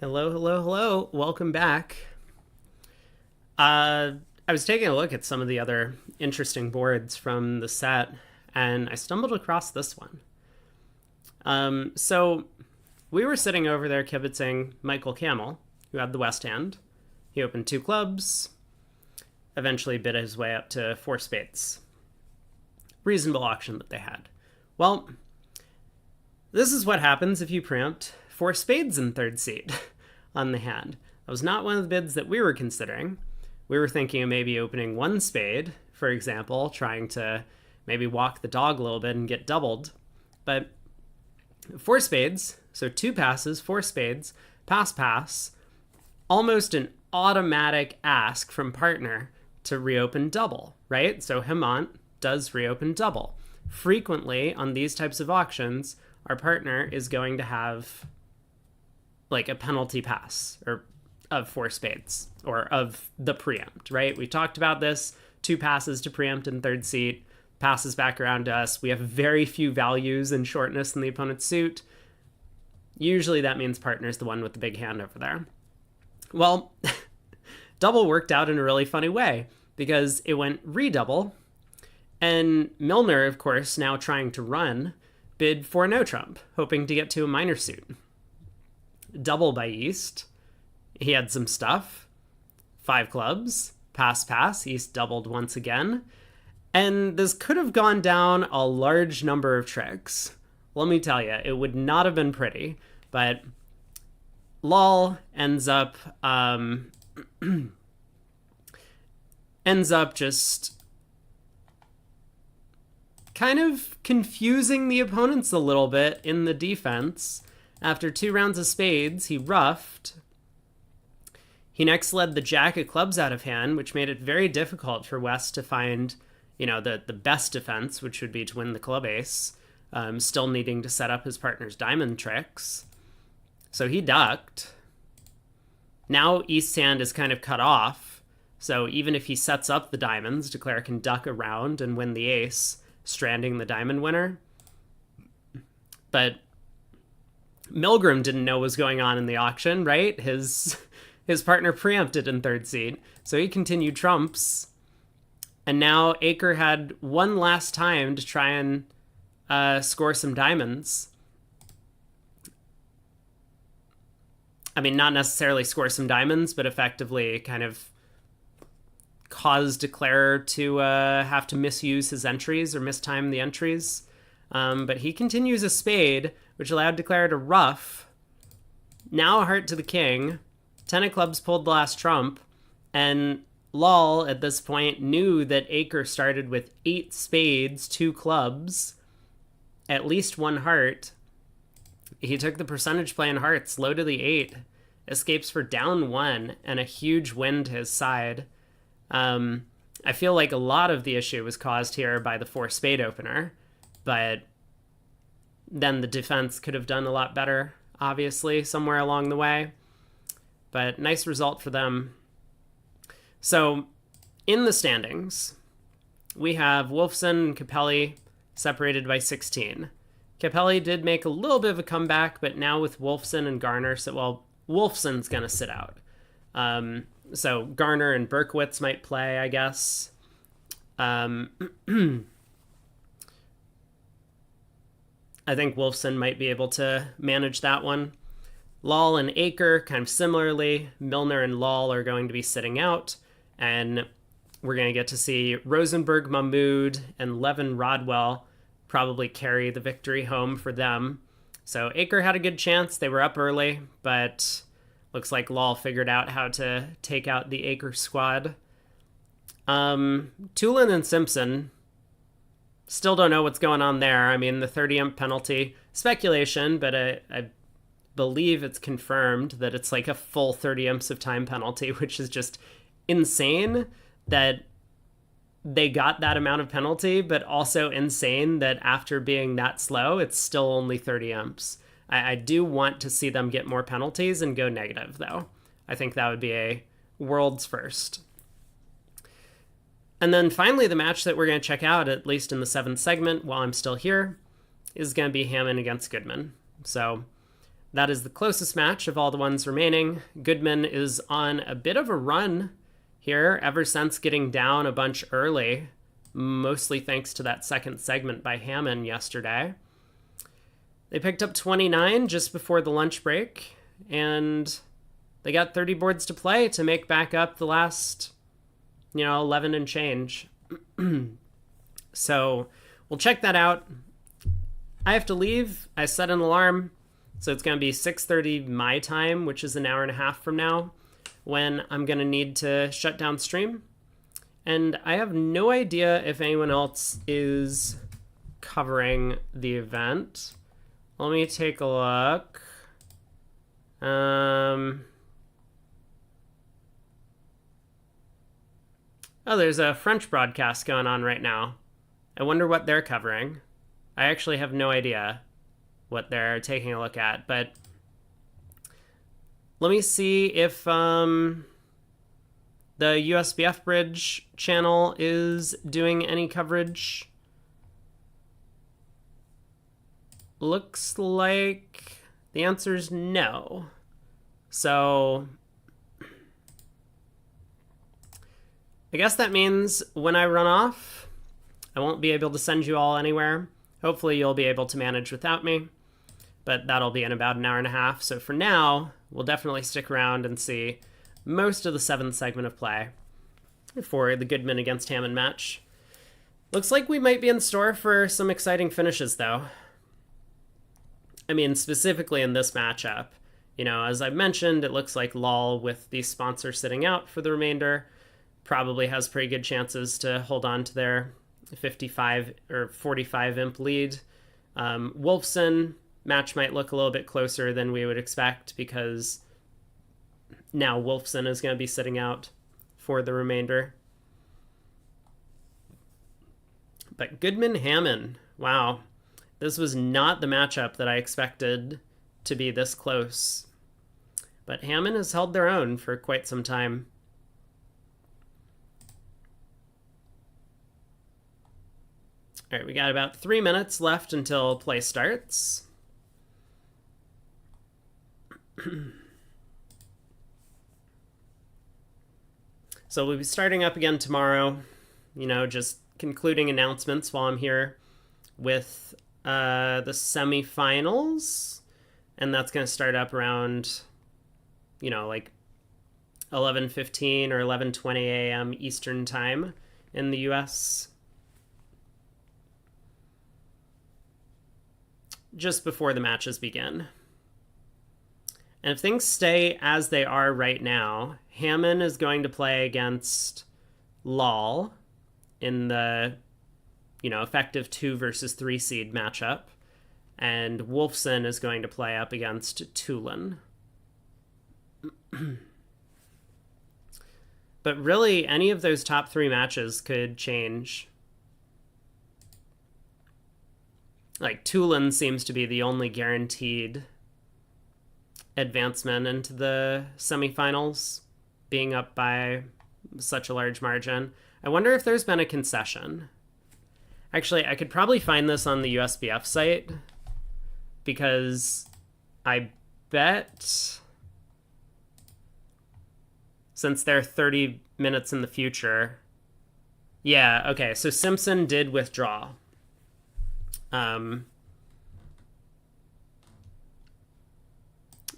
Hello, hello, hello. Welcome back. I was taking a look at some of the other interesting boards from the set, and I stumbled across this one. So we were sitting over there kibitzing Michael Camel, who had the West Hand. He opened two clubs, eventually bid his way up to four spades. Reasonable auction that they had. Well, this is what happens if you preempt four spades in third seat on the hand. That was not one of the bids that we were considering. We were thinking of maybe opening one spade, for example, trying to maybe walk the dog a little bit and get doubled. But four spades, so two passes, four spades, pass, almost an automatic ask from partner to reopen double, right? So Hemant does reopen double. Frequently on these types of auctions, our partner is going to have like a penalty pass or of four spades or of the preempt, right? We talked about this, two passes to preempt in third seat, passes back around to us. We have very few values in shortness in the opponent's suit. Usually that means partner's the one with the big hand over there. Well, double worked out in a really funny way because it went redouble, and Milner, of course, now trying to run, bid for no trump, hoping to get to a minor suit. Double by East. He had some stuff. Five clubs. Pass. East doubled once again. And this could have gone down a large number of tricks. Let me tell you, it would not have been pretty. But Lal ends up just kind of confusing the opponents a little bit in the defense. After two rounds of spades, he ruffed. He next led the jack of clubs out of hand, which made it very difficult for West to find, the best defense, which would be to win the club ace, still needing to set up his partner's diamond tricks. So he ducked. Now East's hand is kind of cut off, so even if he sets up the diamonds, Declare can duck around and win the ace, stranding the diamond winner. But Milgram didn't know what was going on in the auction, right? His partner preempted in third seat, so he continued trumps. And now Aker had one last time to try and score some diamonds. I mean, not necessarily score some diamonds, but effectively kind of cause Declare to have to misuse his entries or mistime the entries. But he continues a spade, which allowed Declare to ruff. Now a heart to the king. Ten of clubs pulled the last trump. And Lal, at this point, knew that Aker started with 8 spades, 2 clubs, at least one heart. He took the percentage play in hearts, low to the 8, escapes for down 1, and a huge win to his side. I feel like a lot of the issue was caused here by the 4 spade opener, but then the defense could have done a lot better, obviously, somewhere along the way. But nice result for them. So, in the standings, we have Wolfson and Capelli separated by 16. Capelli did make a little bit of a comeback, but now with Wolfson and Garner, Wolfson's going to sit out. So Garner and Berkowitz might play, I guess. I think Wolfson might be able to manage that one. Lal and Aker, kind of similarly. Milner and Lal are going to be sitting out. And we're going to get to see Rosenberg, Mahmood, and Levin Rodwell probably carry the victory home for them. So Aker had a good chance. They were up early, but looks like Lal figured out how to take out the Aker squad. Tulin and Simpson, still don't know what's going on there. I mean, the 30-imp penalty, speculation, but I believe it's confirmed that it's like a full 30 imps of time penalty, which is just insane that they got that amount of penalty, but also insane that after being that slow, it's still only 30 imps. I do want to see them get more penalties and go negative, though. I think that would be a world's first. And then finally, the match that we're going to check out, at least in the 7th segment while I'm still here, is going to be Hammond against Goodman. So that is the closest match of all the ones remaining. Goodman is on a bit of a run here ever since getting down a bunch early, mostly thanks to that second segment by Hammond yesterday. They picked up 29 just before the lunch break, and they got 30 boards to play to make back up the last, 11 and change. So we'll check that out. I have to leave. I set an alarm, so it's going to be 6:30 my time, which is an hour and a half from now, when I'm going to need to shut down stream. And I have no idea if anyone else is covering the event. Let me take a look. Oh, there's a French broadcast going on right now. I wonder what they're covering. I actually have no idea what they're taking a look at, but let me see if the USBF Bridge channel is doing any coverage. Looks like the answer is no. So I guess that means when I run off, I won't be able to send you all anywhere. Hopefully you'll be able to manage without me, but that'll be in about an hour and a half. So for now, we'll definitely stick around and see most of the 7th segment of play for the Goodman against Hammond match. Looks like we might be in store for some exciting finishes, though. I mean, specifically in this matchup. As I mentioned, it looks like Lal, with the sponsor sitting out for the remainder, probably has pretty good chances to hold on to their 55 or 45 imp lead. Wolfson match might look a little bit closer than we would expect, because now Wolfson is going to be sitting out for the remainder. But Goodman Hammond, wow, this was not the matchup that I expected to be this close. But Hammond has held their own for quite some time. All right, we got about 3 minutes left until play starts. So we'll be starting up again tomorrow, just concluding announcements while I'm here with the semifinals. And that's going to start up around, like 11:15 or 11:20 a.m. Eastern time in the US. Just before the matches begin. And if things stay as they are right now, Hammond is going to play against Lal in the, effective 2 versus 3 seed matchup. And Wolfson is going to play up against Tulin. But really, any of those top 3 matches could change. Like, Tulin seems to be the only guaranteed advancement into the semifinals, being up by such a large margin. I wonder if there's been a concession. Actually, I could probably find this on the USBF site, because I bet, since they're 30 minutes in the future, yeah, okay, so Simpson did withdraw.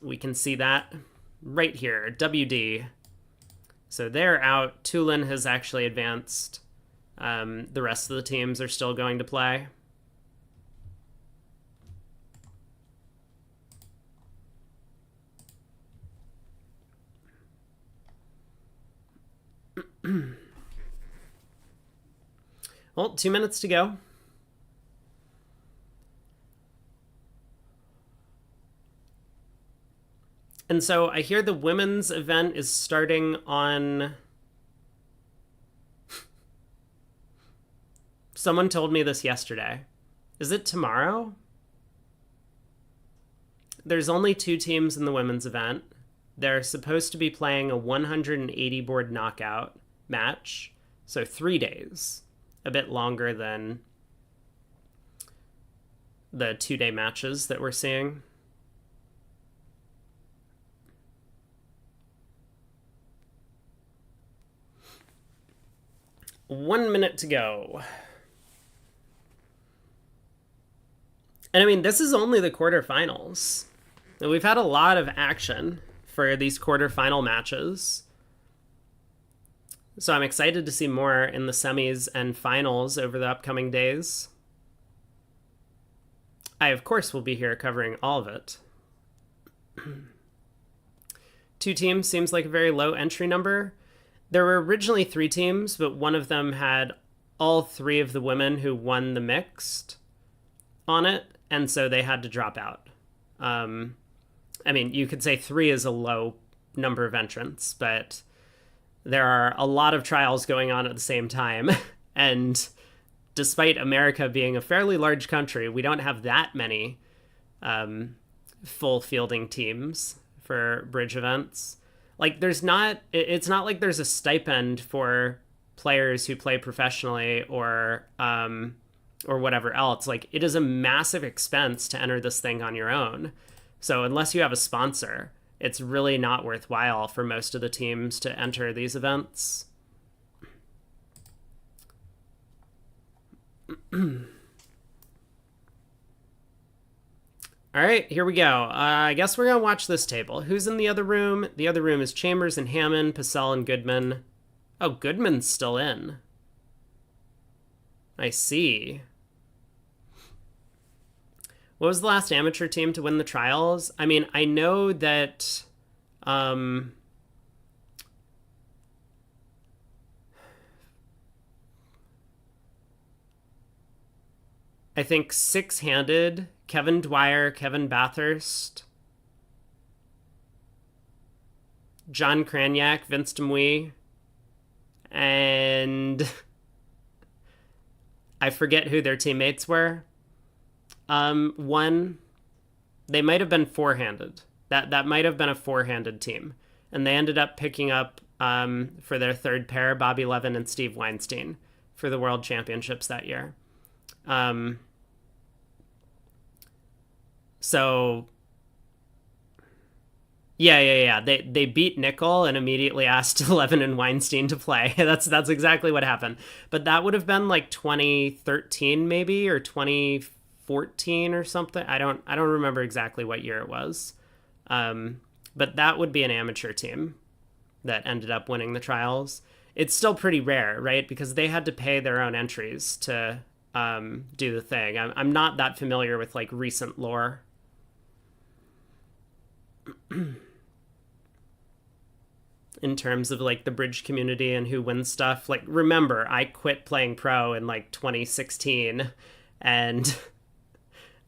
We can see that right here, WD. So they're out. Tulin has actually advanced. The rest of the teams are still going to play. Well, 2 minutes to go. And so I hear the women's event is starting on... Someone told me this yesterday. Is it tomorrow? There's only 2 teams in the women's event. They're supposed to be playing a 180 board knockout match. So 3 days. A bit longer than the 2-day matches that we're seeing. 1 minute to go. And I mean, this is only the quarterfinals. We've had a lot of action for these quarterfinal matches. So I'm excited to see more in the semis and finals over the upcoming days. I, of course, will be here covering all of it. 2 teams seems like a very low entry number. There were originally 3 teams, but one of them had all 3 of the women who won the mixed on it, and so they had to drop out. I mean, you could say 3 is a low number of entrants, but there are a lot of trials going on at the same time, and despite America being a fairly large country, we don't have that many full fielding teams for bridge events. Like, it's not like there's a stipend for players who play professionally or whatever else. Like, it is a massive expense to enter this thing on your own. So unless you have a sponsor, it's really not worthwhile for most of the teams to enter these events. All right, here we go. I guess we're going to watch this table. Who's in the other room? The other room is Chambers and Hammond, Pacell and Goodman. Oh, Goodman's still in. I see. What was the last amateur team to win the trials? I mean, I know that... I think six-handed, Kevin Dwyer, Kevin Bathurst, John Cranyak, Vince Demouy, and I forget who their teammates were. One, they might have been four-handed. That might have been a four-handed team. And they ended up picking up, for their third pair, Bobby Levin and Steve Weinstein for the World Championships that year. So, yeah. They beat Nickel and immediately asked Levin and Weinstein to play. That's exactly what happened. But that would have been like 2013 maybe, or 2014 or something. I don't remember exactly what year it was. But that would be an amateur team that ended up winning the trials. It's still pretty rare, right? Because they had to pay their own entries to do the thing. I'm not that familiar with like recent lore. In terms of like the bridge community and who wins stuff. Like, remember, I quit playing pro in like 2016 and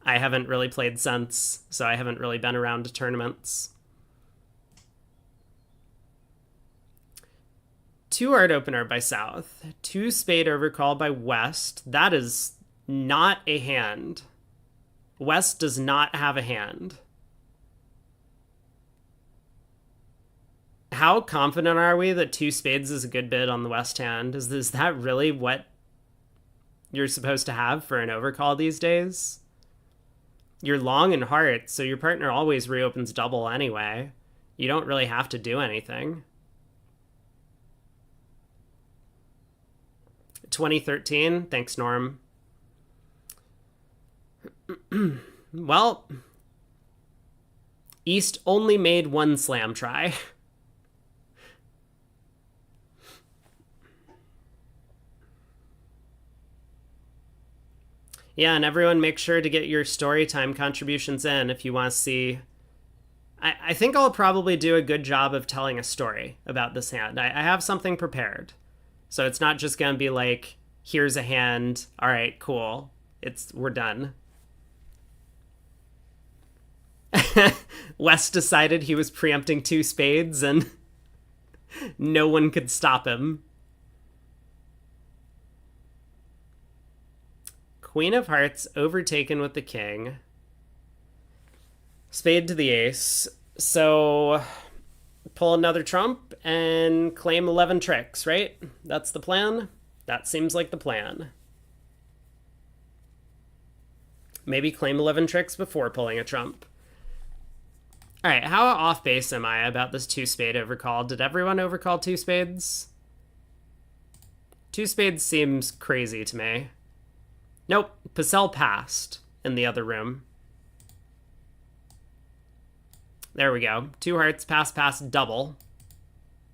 I haven't really played since, so I haven't really been around to tournaments. 2 Art Opener by South, 2 Spade Overcall by West. That is not a hand. West does not have a hand. How confident are we that 2 Spades is a good bid on the West hand? Is that really what you're supposed to have for an overcall these days? You're long in hearts, so your partner always reopens double anyway. You don't really have to do anything. 2013, thanks, Norm. Well, East only made 1 slam try. Yeah, and everyone make sure to get your story time contributions in if you want to see. I think I'll probably do a good job of telling a story about this hand. I have something prepared. So it's not just going to be like, here's a hand. All right, cool. We're done. West decided he was preempting 2 spades and no one could stop him. Queen of Hearts overtaken with the king. Spade to the ace. So pull another trump and claim 11 tricks, right? That's the plan? That seems like the plan. Maybe claim 11 tricks before pulling a trump. All right, how off base am I about this 2 spade overcall? Did everyone overcall 2 spades? Two spades seems crazy to me. Nope, Purcell passed in the other room. There we go. Two hearts, pass, pass, double.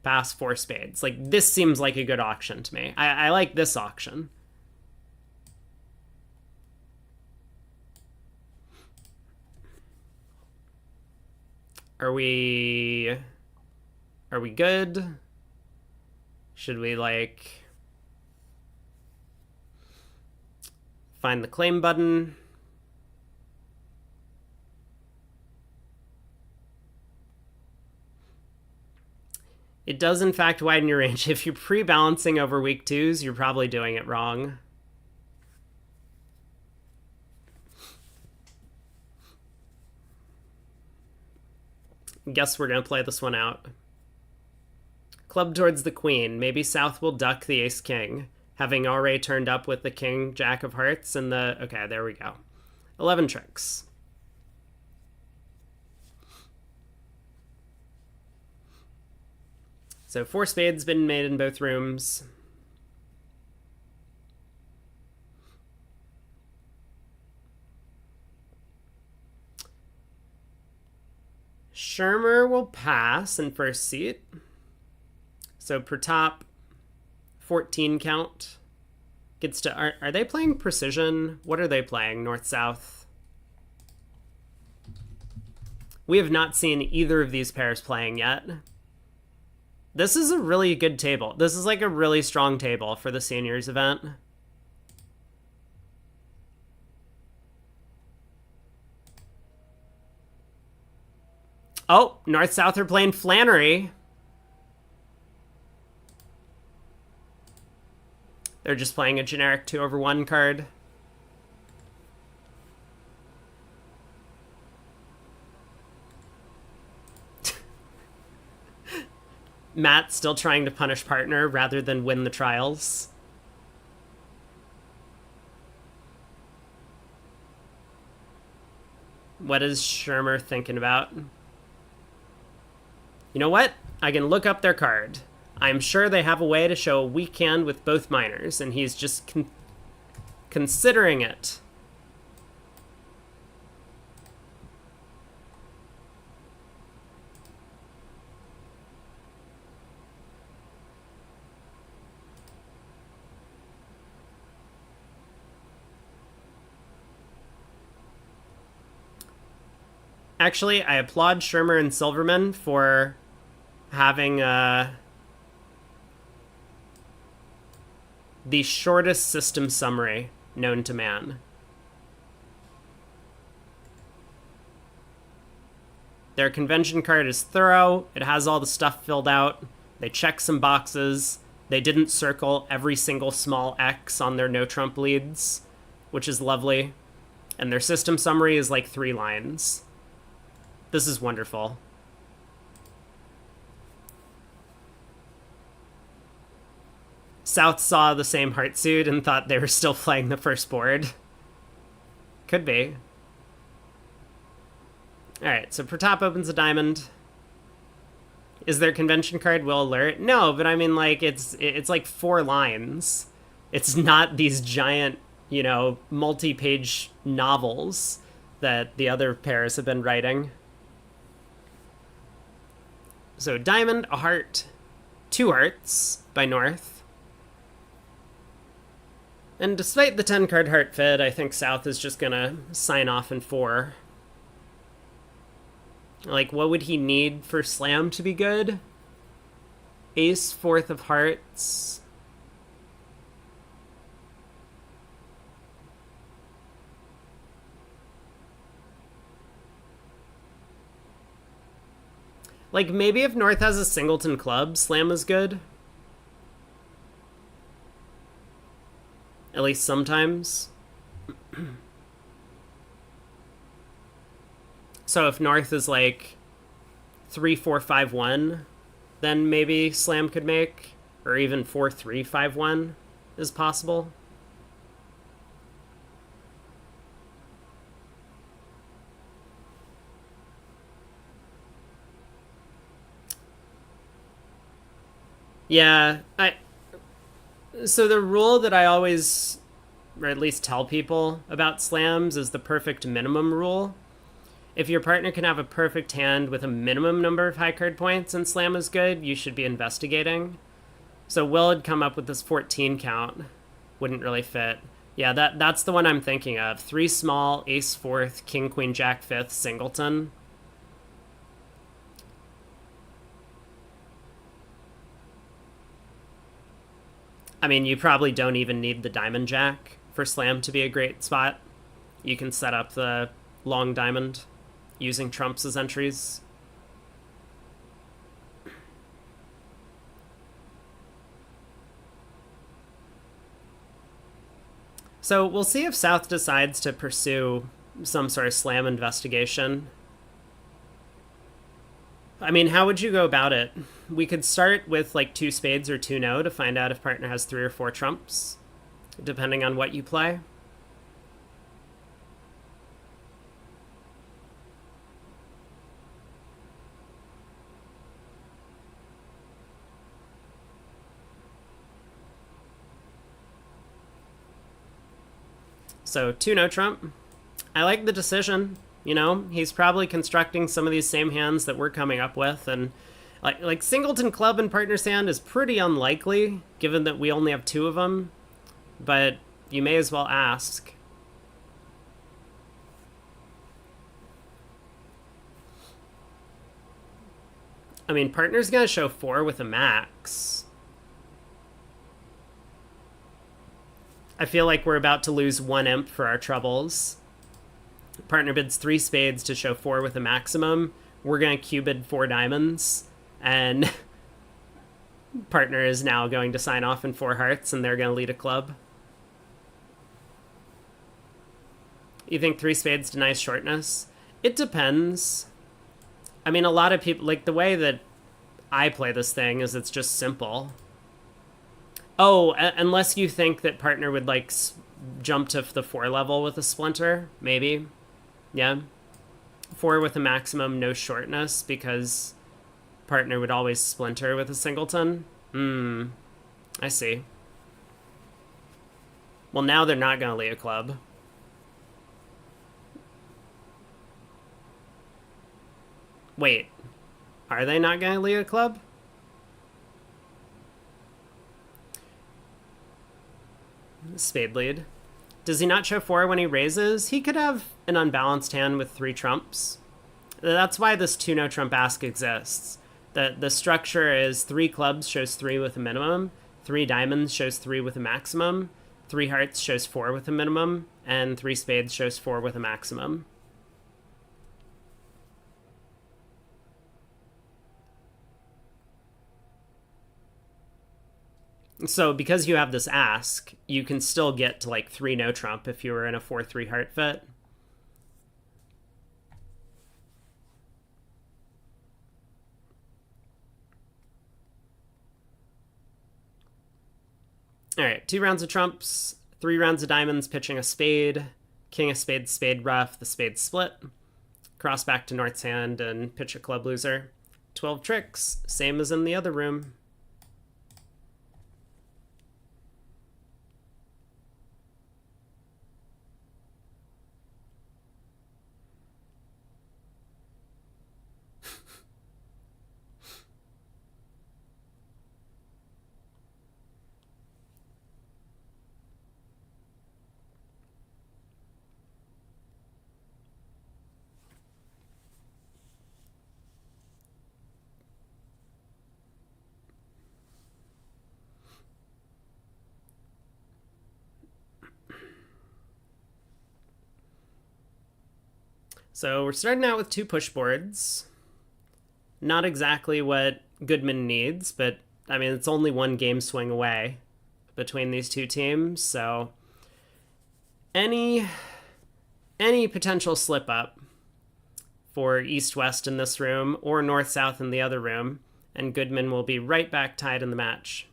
Pass, four spades. Like, this seems like a good auction to me. I like this auction. Are we good? Should we, like, find the claim button? It does, in fact, widen your range. If you're pre-balancing over weak twos, you're probably doing it wrong. Guess we're going to play this one out. Club towards the queen. Maybe South will duck the ace-king, having already turned up with the king, jack of hearts, and the... Okay, there we go. 11 tricks. So 4 spades been made in both rooms. Shermer will pass in first seat. So Pratap, 14 count. Gets to... Are they playing precision? What are they playing? North-south? We have not seen either of these pairs playing yet. This is a really good table. This is like a really strong table for the seniors event. Oh, North-South are playing Flannery. They're just playing a generic 2/1 card. Matt still trying to punish partner rather than win the trials. What is Shermer thinking about? You know what? I can look up their card. I'm sure they have a way to show a weak hand with both minors, and he's just considering it. Actually, I applaud Shermer and Silverman for having the shortest system summary known to man. Their convention card is thorough. It has all the stuff filled out. They check some boxes. They didn't circle every single small X on their no trump leads, which is lovely. And their system summary is like 3 lines. This is wonderful. South saw the same heart suit and thought they were still playing the first board. Could be. Alright, so Pratap opens a diamond. Is their convention card will alert? No, but I mean, like, it's like 4 lines. It's not these giant, you know, multi-page novels that the other pairs have been writing. So diamond, a heart, 2 hearts by North. And despite the 10-card heart fed, I think South is just gonna sign off in 4. Like, what would he need for slam to be good? Ace, 4th of hearts. Like, maybe if North has a singleton club, slam is good. At least sometimes. So if North is like 3-4-5-1, then maybe slam could make, or even 4-3-5-1 is possible. Yeah, So the rule that I always, or at least tell people about slams, is the perfect minimum rule. If your partner can have a perfect hand with a minimum number of high card points and slam is good, you should be investigating. So Will had come up with this 14 count. Wouldn't really fit. Yeah, that's the one I'm thinking of. 3 small, ace fourth, king, queen, jack fifth, singleton. I mean, you probably don't even need the diamond jack for slam to be a great spot. You can set up the long diamond using trumps as entries. So we'll see if South decides to pursue some sort of slam investigation. I mean, how would you go about it? We could start with like 2 spades or 2 no to find out if partner has 3 or 4 trumps, depending on what you play. So 2 no trump. I like the decision. You know, he's probably constructing some of these same hands that we're coming up with, and like singleton club and partner's hand is pretty unlikely, given that we only have 2 of them. But you may as well ask. I mean, partner's gonna show 4 with a max. I feel like we're about to lose 1 imp for our troubles. Partner bids 3 spades to show 4 with a maximum. We're gonna Q-bid 4 diamonds, and partner is now going to sign off in 4 hearts, and they're gonna lead a club. You think 3 spades denies shortness? It depends. I mean, a lot of people, like the way that I play this thing is it's just simple. Oh, unless you think that partner would like jump to the 4 level with a splinter, maybe. Yeah. 4 with a maximum, no shortness, because partner would always splinter with a singleton. I see. Well, now they're not gonna lead a club. Wait, are they not gonna lead a club? Spade lead. Does he not show 4 when he raises? He could have an unbalanced hand with 3 trumps. That's why this 2 no trump ask exists. The structure is 3 clubs shows 3 with a minimum, 3 diamonds shows 3 with a maximum, 3 hearts shows 4 with a minimum, and 3 spades shows 4 with a maximum. So because you have this ask, you can still get to like 3 no trump if you were in a 4-3 heart fit. All right, 2 rounds of trumps, 3 rounds of diamonds, pitching a spade, king of spades, spade rough, the spade split, cross back to North's hand and pitch a club loser. 12 tricks, same as in the other room. So we're starting out with 2 push boards. Not exactly what Goodman needs, but I mean, it's only 1 game swing away between these 2 teams, so any potential slip up for east-west in this room or north-south in the other room, and Goodman will be right back tied in the match.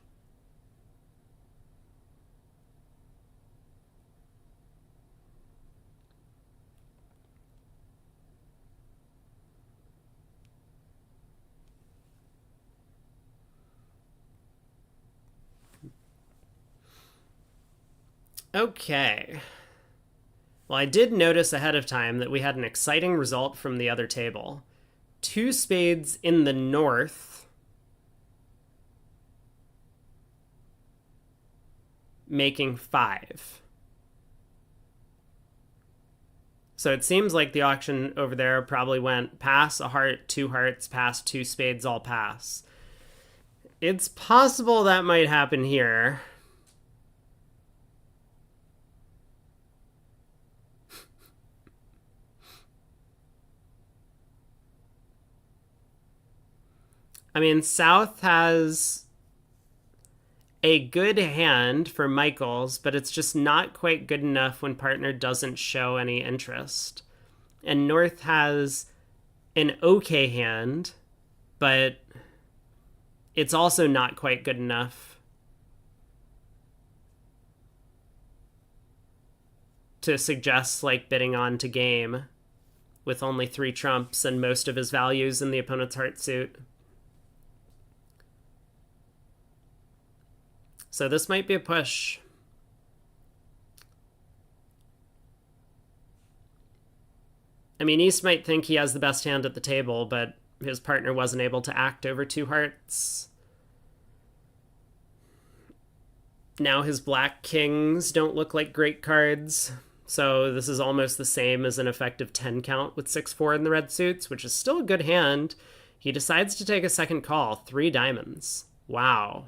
Okay. Well, I did notice ahead of time that we had an exciting result from the other table. Two spades in the north, making 5. So it seems like the auction over there probably went pass, a heart, 2 hearts, pass, 2 spades, all pass. It's possible that might happen here. I mean, South has a good hand for Michaels, but it's just not quite good enough when partner doesn't show any interest. And North has an okay hand, but it's also not quite good enough to suggest like bidding on to game with only 3 trumps and most of his values in the opponent's heart suit. So this might be a push. I mean, East might think he has the best hand at the table, but his partner wasn't able to act over 2 hearts. Now his black kings don't look like great cards. So this is almost the same as an effective 10 count with 6-4 in the red suits, which is still a good hand. He decides to take a second call, 3 diamonds. Wow.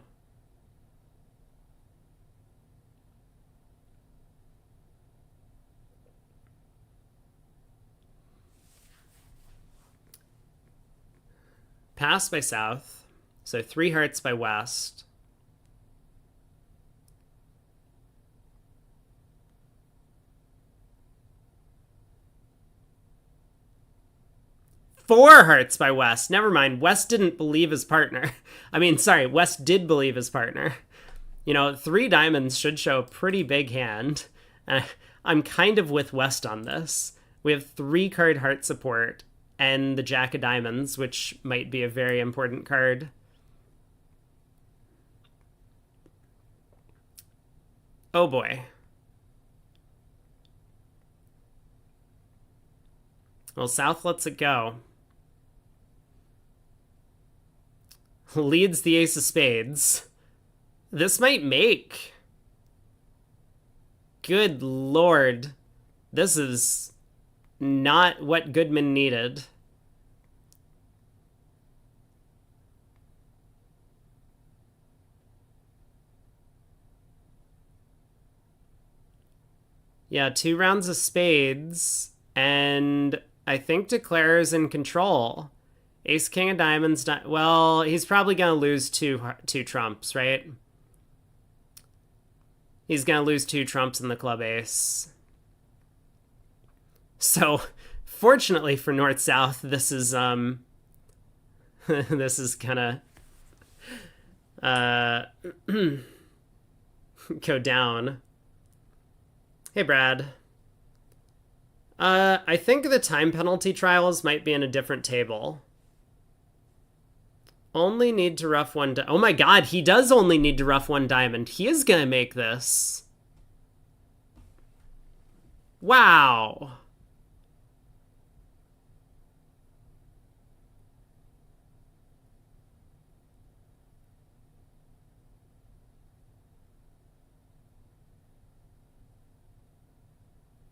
Pass by South, so 3 hearts by West. Four hearts by West. Never mind. West didn't believe his partner. I mean, sorry, West did believe his partner. 3 diamonds should show a pretty big hand. I'm kind of with West on this. We have 3 card heart support and the Jack of Diamonds, which might be a very important card. Oh boy. Well, South lets it go. Leads the ace of spades. This might make. Good lord. This is not what Goodman needed. Yeah, 2 rounds of spades, and I think Declare is in control. Ace, king of diamonds. Well, he's probably going to lose two trumps, right? He's going to lose 2 trumps in the club ace. So, fortunately for North-South, this is, this is gonna, go down. Hey, Brad. I think the time penalty trials might be in a different table. Only need to rough 1 oh my god, he does only need to rough 1 diamond. He is gonna make this. Wow.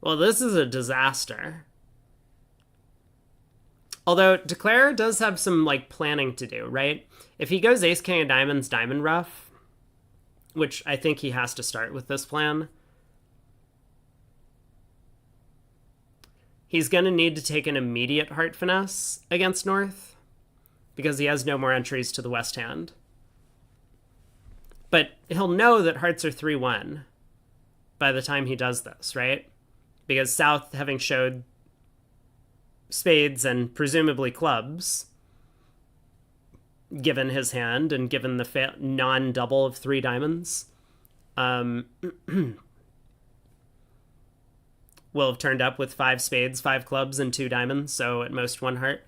Well, this is a disaster. Although Declare does have some like planning to do, right? If he goes ace king of diamonds, diamond rough, which I think he has to start with this plan, he's going to need to take an immediate heart finesse against North because he has no more entries to the West hand. But he'll know that hearts are 3-1 by the time he does this, right? Because South, having showed spades and presumably clubs, given his hand and given the non-double of 3 diamonds, will have turned up with 5 spades, 5 clubs, and 2 diamonds, so at most 1 heart.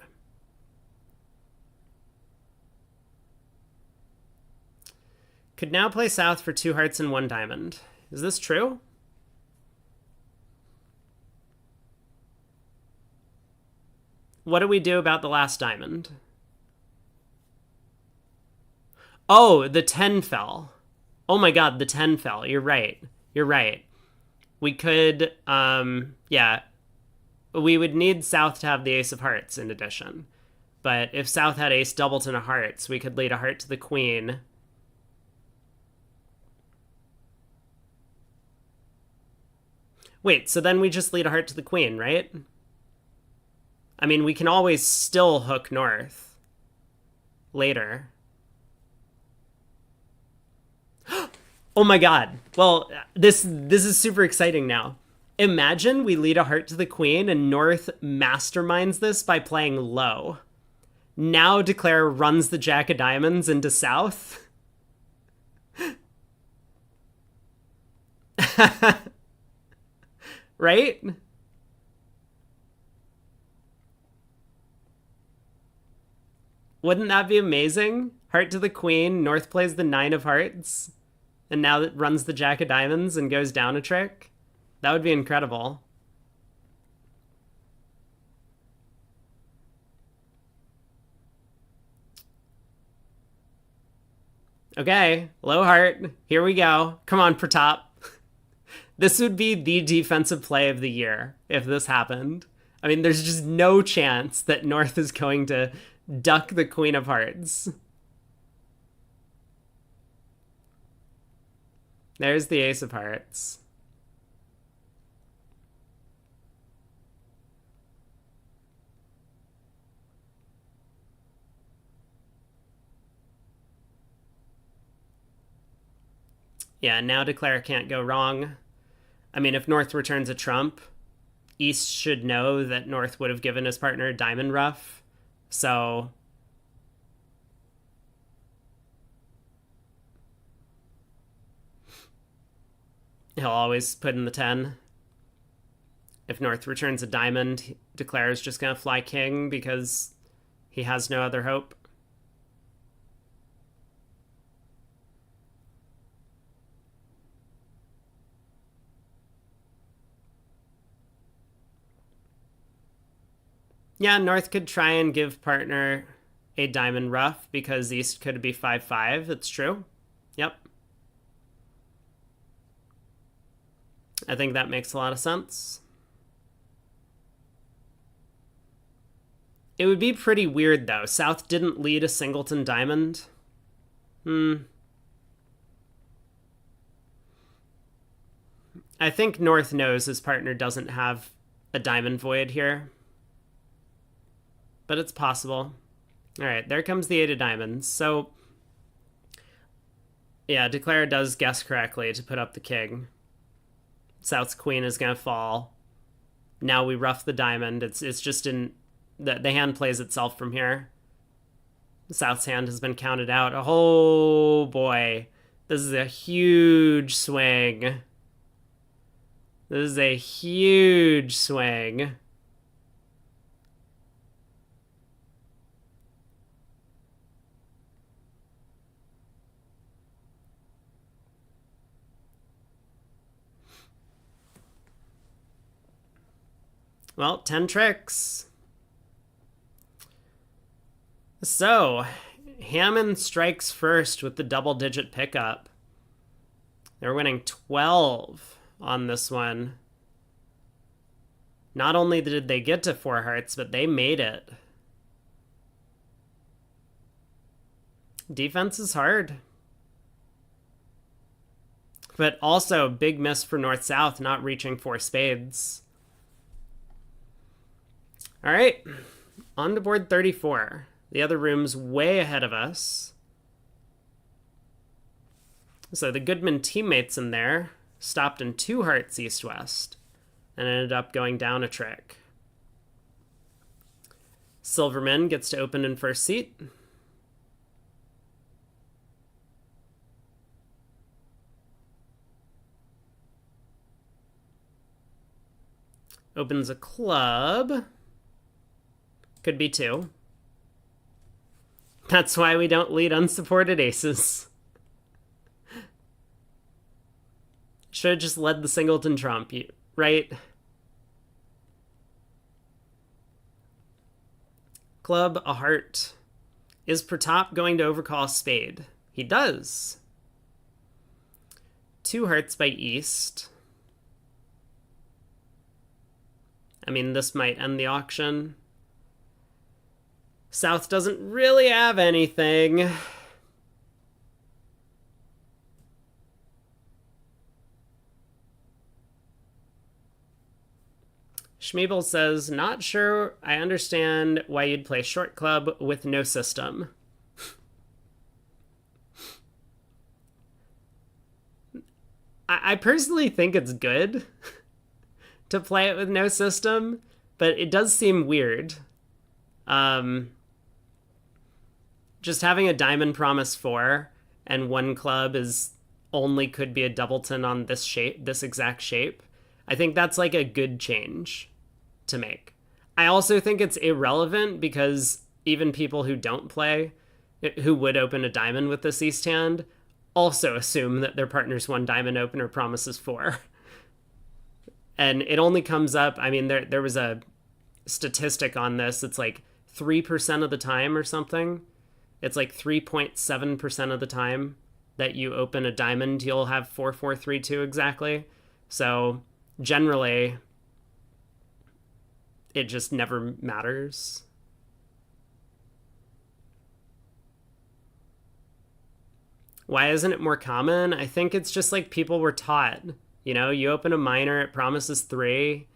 Could now play South for 2 hearts and 1 diamond. Is this true? What do we do about the last diamond? Oh, the 10 fell. Oh my god, the 10 fell. You're right. You're right. We could, yeah. We would need South to have the ace of hearts in addition. But if South had ace doubleton of hearts, we could lead a heart to the queen. Wait, so then we just lead a heart to the queen, right? I mean, we can always still hook north later. Oh my god. Well, this is super exciting now. Imagine we lead a heart to the queen and North masterminds this by playing low. Now Declare runs the jack of diamonds into South. Right? Wouldn't that be amazing? Heart to the queen, North plays the 9 of hearts, and now it runs the jack of diamonds and goes down a trick. That would be incredible. Okay, low heart. Here we go. Come on, Pratap. This would be the defensive play of the year if this happened. I mean, there's just no chance that North is going to duck the Queen of Hearts. There's the Ace of Hearts. Yeah, now Declare can't go wrong. I mean, if North returns a trump, East should know that North would have given his partner a diamond ruff. So he'll always put in the 10. If North returns a diamond, Declare is just going to fly king because he has no other hope. Yeah, North could try and give partner a diamond ruff because East could be 5-5. That's true. Yep. I think that makes a lot of sense. It would be pretty weird, though. South didn't lead a singleton diamond. I think North knows his partner doesn't have a diamond void here. But it's possible. All right, there comes the 8 of diamonds. So, yeah, Declare does guess correctly to put up the king. South's queen is going to fall. Now we ruff the diamond. It's just in... The hand plays itself from here. South's hand has been counted out. Oh, boy. This is a huge swing. This is a huge swing. Well, 10 tricks. So, Hammond strikes first with the double-digit pickup. They're winning 12 on this one. Not only did they get to 4 hearts, but they made it. Defense is hard. But also, big miss for North-South, not reaching 4 spades. All right, on to board 34. The other room's way ahead of us. So the Goodman teammates in there stopped in 2 hearts east-west and ended up going down a trick. Silverman gets to open in first seat. Opens a club. Could be 2. That's why we don't lead unsupported aces. Should have just led the singleton trump, right? club, a heart. Is Pratap going to overcall spade? He does. 2 hearts by East. I mean, this might end the auction. South doesn't really have anything. Schmeebel says, not sure I understand why you'd play short club with no system. I personally think it's good to play it with no system, but it does seem weird. Just having a diamond promise 4 and 1 club is only could be a doubleton on this shape, this exact shape. I think that's like a good change to make. I also think it's irrelevant because even people who don't play, who would open a diamond with this East hand, also assume that their partner's 1 diamond opener promises 4. And it only comes up, I mean, there was a statistic on this. It's like 3% of the time or something. It's like 3.7% of the time that you open a diamond, you'll have 4-4-3-2 exactly. So generally, it just never matters. Why isn't it more common? I think it's just like people were taught. You know, you open a minor, it promises 3,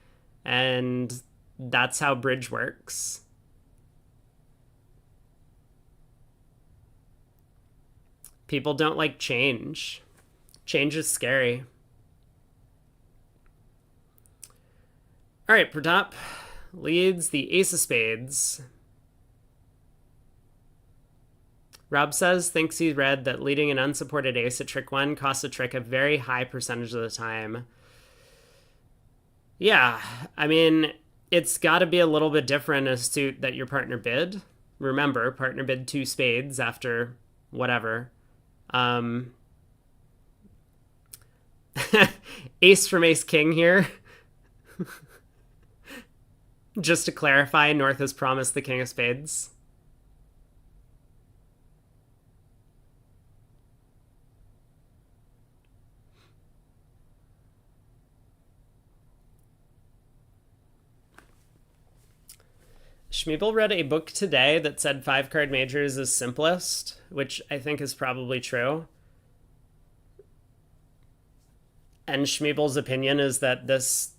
and that's how bridge works. People don't like change. Change is scary. All right, Pratap leads the ace of spades. Rob says, thinks he read that leading an unsupported ace at trick 1 costs a trick a very high percentage of the time. Yeah, I mean, it's got to be a little bit different as to that your partner bid. Remember, partner bid 2 spades after whatever. Ace from ace king here. Just to clarify, North has promised the king of spades. Schmeebel read a book today that said 5-card majors is simplest, which I think is probably true. And Schmeebel's opinion is that this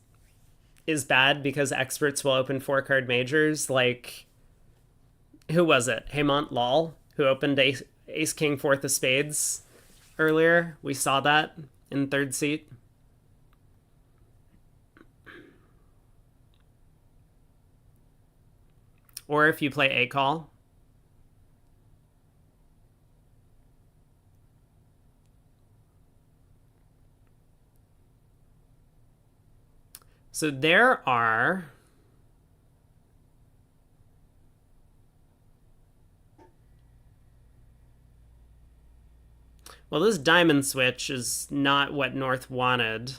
is bad because experts will open 4-card majors. Like, who was it? Hemant Lal, who opened ace king 4th of spades earlier. We saw that in 3rd seat. Or if you play a call. So there are well, this diamond switch is not what North wanted.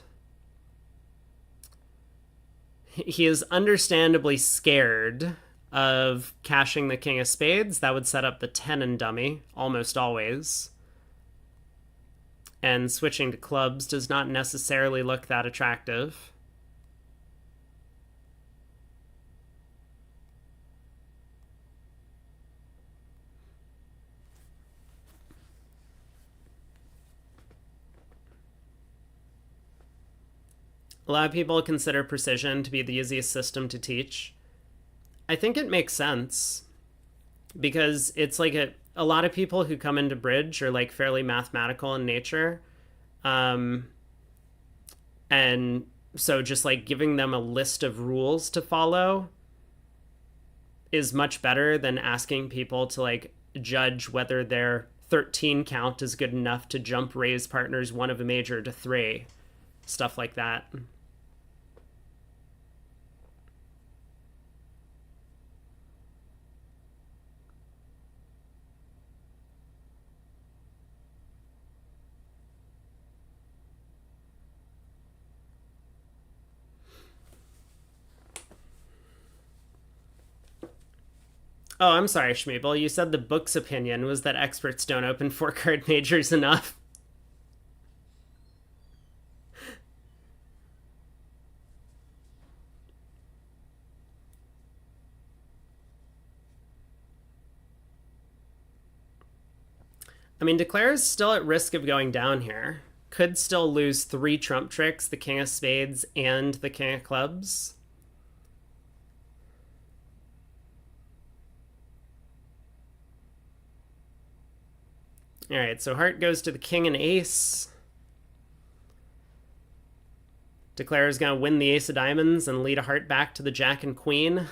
He is understandably scared of cashing the king of spades. That would set up the 10 and dummy almost always. And switching to clubs does not necessarily look that attractive. A lot of people consider precision to be the easiest system to teach. I think it makes sense because it's like a lot of people who come into bridge are like fairly mathematical in nature. And so just like giving them a list of rules to follow is much better than asking people to like judge whether their 13 count is good enough to jump raise partners 1 of a major to 3. Stuff like that. Oh, I'm sorry, Schmeeble. You said the book's opinion was that experts don't open four card majors enough. I mean, Declare is still at risk of going down here. Could still lose three trump tricks, the King of Spades and the King of Clubs. All right, so heart goes to the King and Ace. Declare is going to win the Ace of Diamonds and lead a heart back to the Jack and Queen.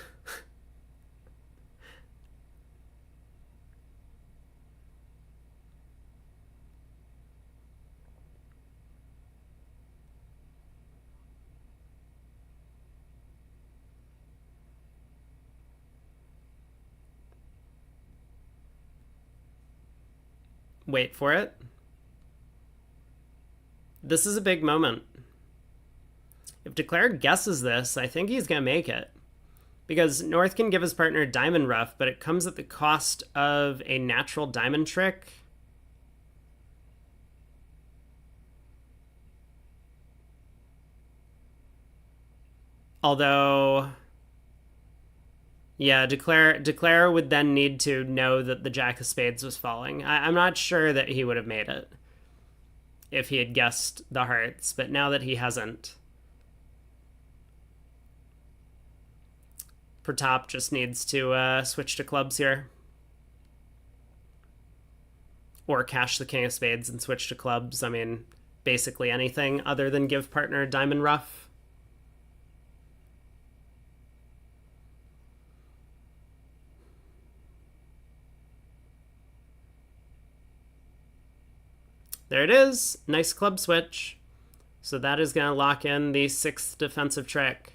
Wait for it. This is a big moment. If Declare guesses this, I think he's going to make it. Because North can give his partner Diamond Rough, but it comes at the cost of a natural diamond trick. Although, yeah, Declare would then need to know that the Jack of Spades was falling. I'm not sure that he would have made it if he had guessed the hearts, but now that he hasn't, Pratap just needs to switch to clubs here. Or cash the King of Spades and switch to clubs. I mean, basically anything other than give partner Diamond Rough. There it is. Nice club switch. So that is going to lock in the sixth defensive trick.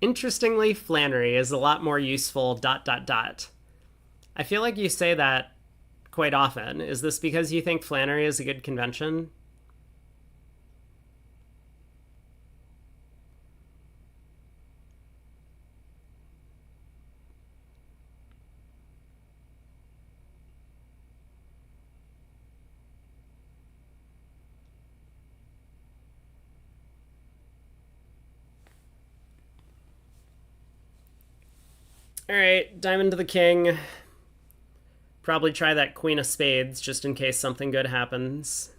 Interestingly, Flannery is a lot more useful ... I feel like you say that quite often. Is this because you think Flannery is a good convention? All right, Diamond to the King. Probably try that Queen of Spades just in case something good happens.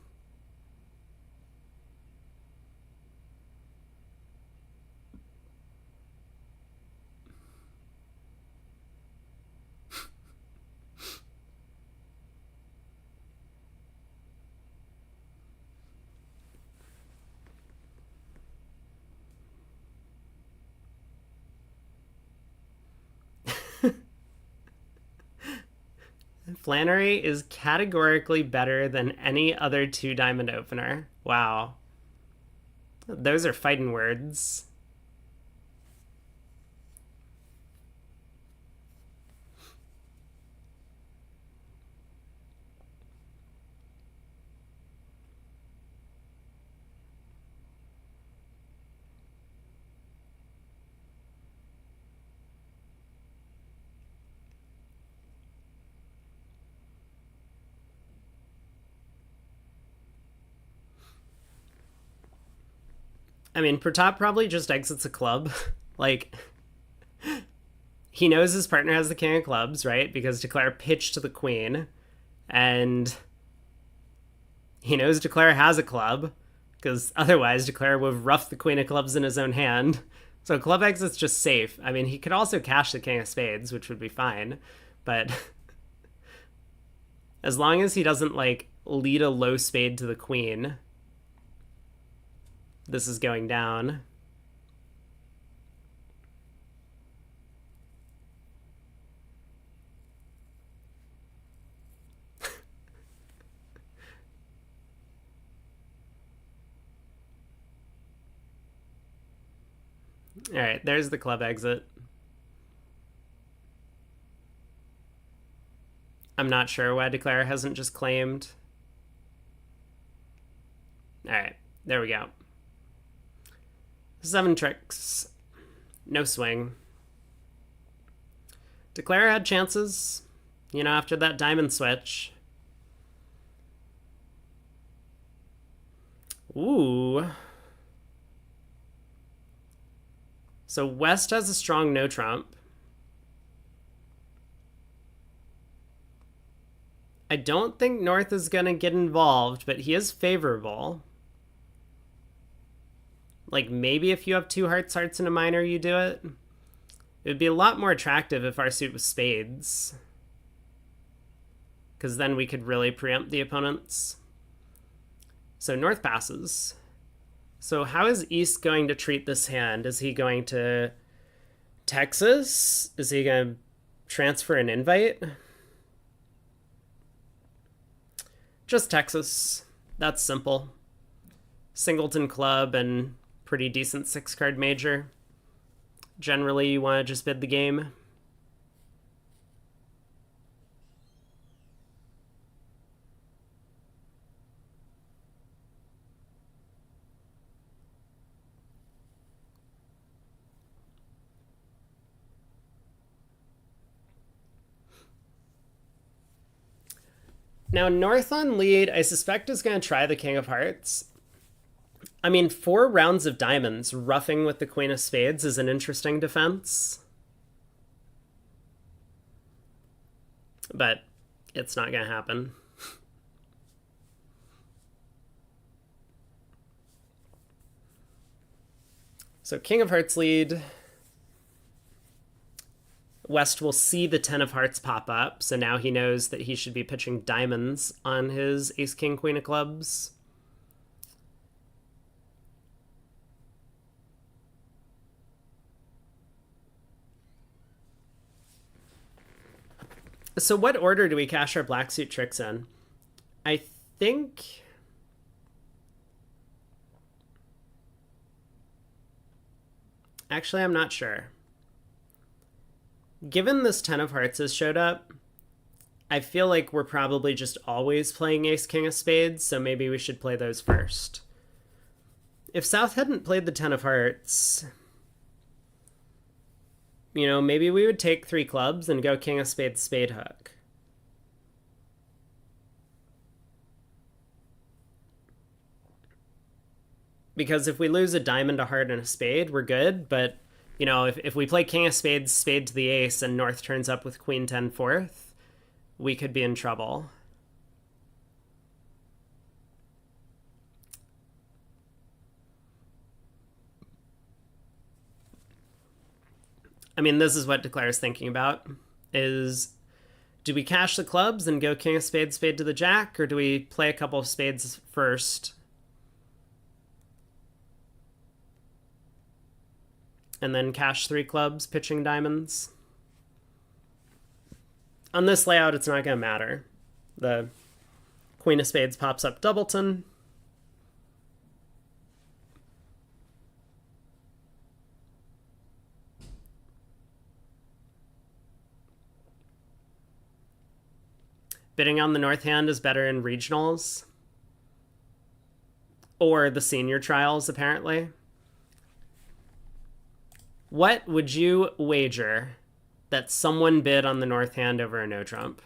Flannery is categorically better than any other two diamond opener. Wow. Those are fighting words. I mean, Pratap probably just exits a club. Like, he knows his partner has the King of Clubs, right? Because Declare pitched to the Queen. And he knows Declare has a club. Because otherwise, Declare would have roughed the Queen of Clubs in his own hand. So club exit's just safe. I mean, he could also cash the King of Spades, which would be fine. But as long as he doesn't, like, lead a low spade to the Queen, this is going down. All right, there's the club exit. I'm not sure why Declare hasn't just claimed. All right, there we go. 7 tricks. No swing. Declare had chances, after that diamond switch. Ooh. So West has a strong no trump. I don't think North is going to get involved, but he is favorable. Like, maybe if you have 2 hearts, and a minor, you do it. It would be a lot more attractive if our suit was spades. Because then we could really preempt the opponents. So North passes. So how is East going to treat this hand? Is he going to Texas? Is he going to transfer an invite? Just Texas. That's simple. Singleton club and pretty decent 6-card major. Generally, you want to just bid the game. Now, North on lead, I suspect, is going to try the King of Hearts. I mean, 4 rounds of diamonds, roughing with the Queen of Spades is an interesting defense. But it's not going to happen. So King of Hearts lead. West will see the 10 of Hearts pop up, so now he knows that he should be pitching diamonds on his Ace, King, Queen of Clubs. So what order do we cash our black suit tricks in? I think... Actually, I'm not sure. Given this 10 of Hearts has showed up, I feel like we're probably just always playing Ace, King of Spades, so maybe we should play those first. If South hadn't played the 10 of Hearts, maybe we would take 3 clubs and go King of Spades, spade hook. Because if we lose a diamond, a heart, and a spade, we're good, but... if we play King of Spades, spade to the ace, and North turns up with Queen 10 fourth, we could be in trouble. I mean, this is what Declare is thinking about, is do we cash the clubs and go King of Spades, spade to the jack, or do we play a couple of spades first and then cash 3 clubs, pitching diamonds? On this layout, it's not going to matter. The Queen of Spades pops up doubleton. Bidding on the North hand is better in regionals. Or the senior trials, apparently. What would you wager that someone bid on the North hand over a no trump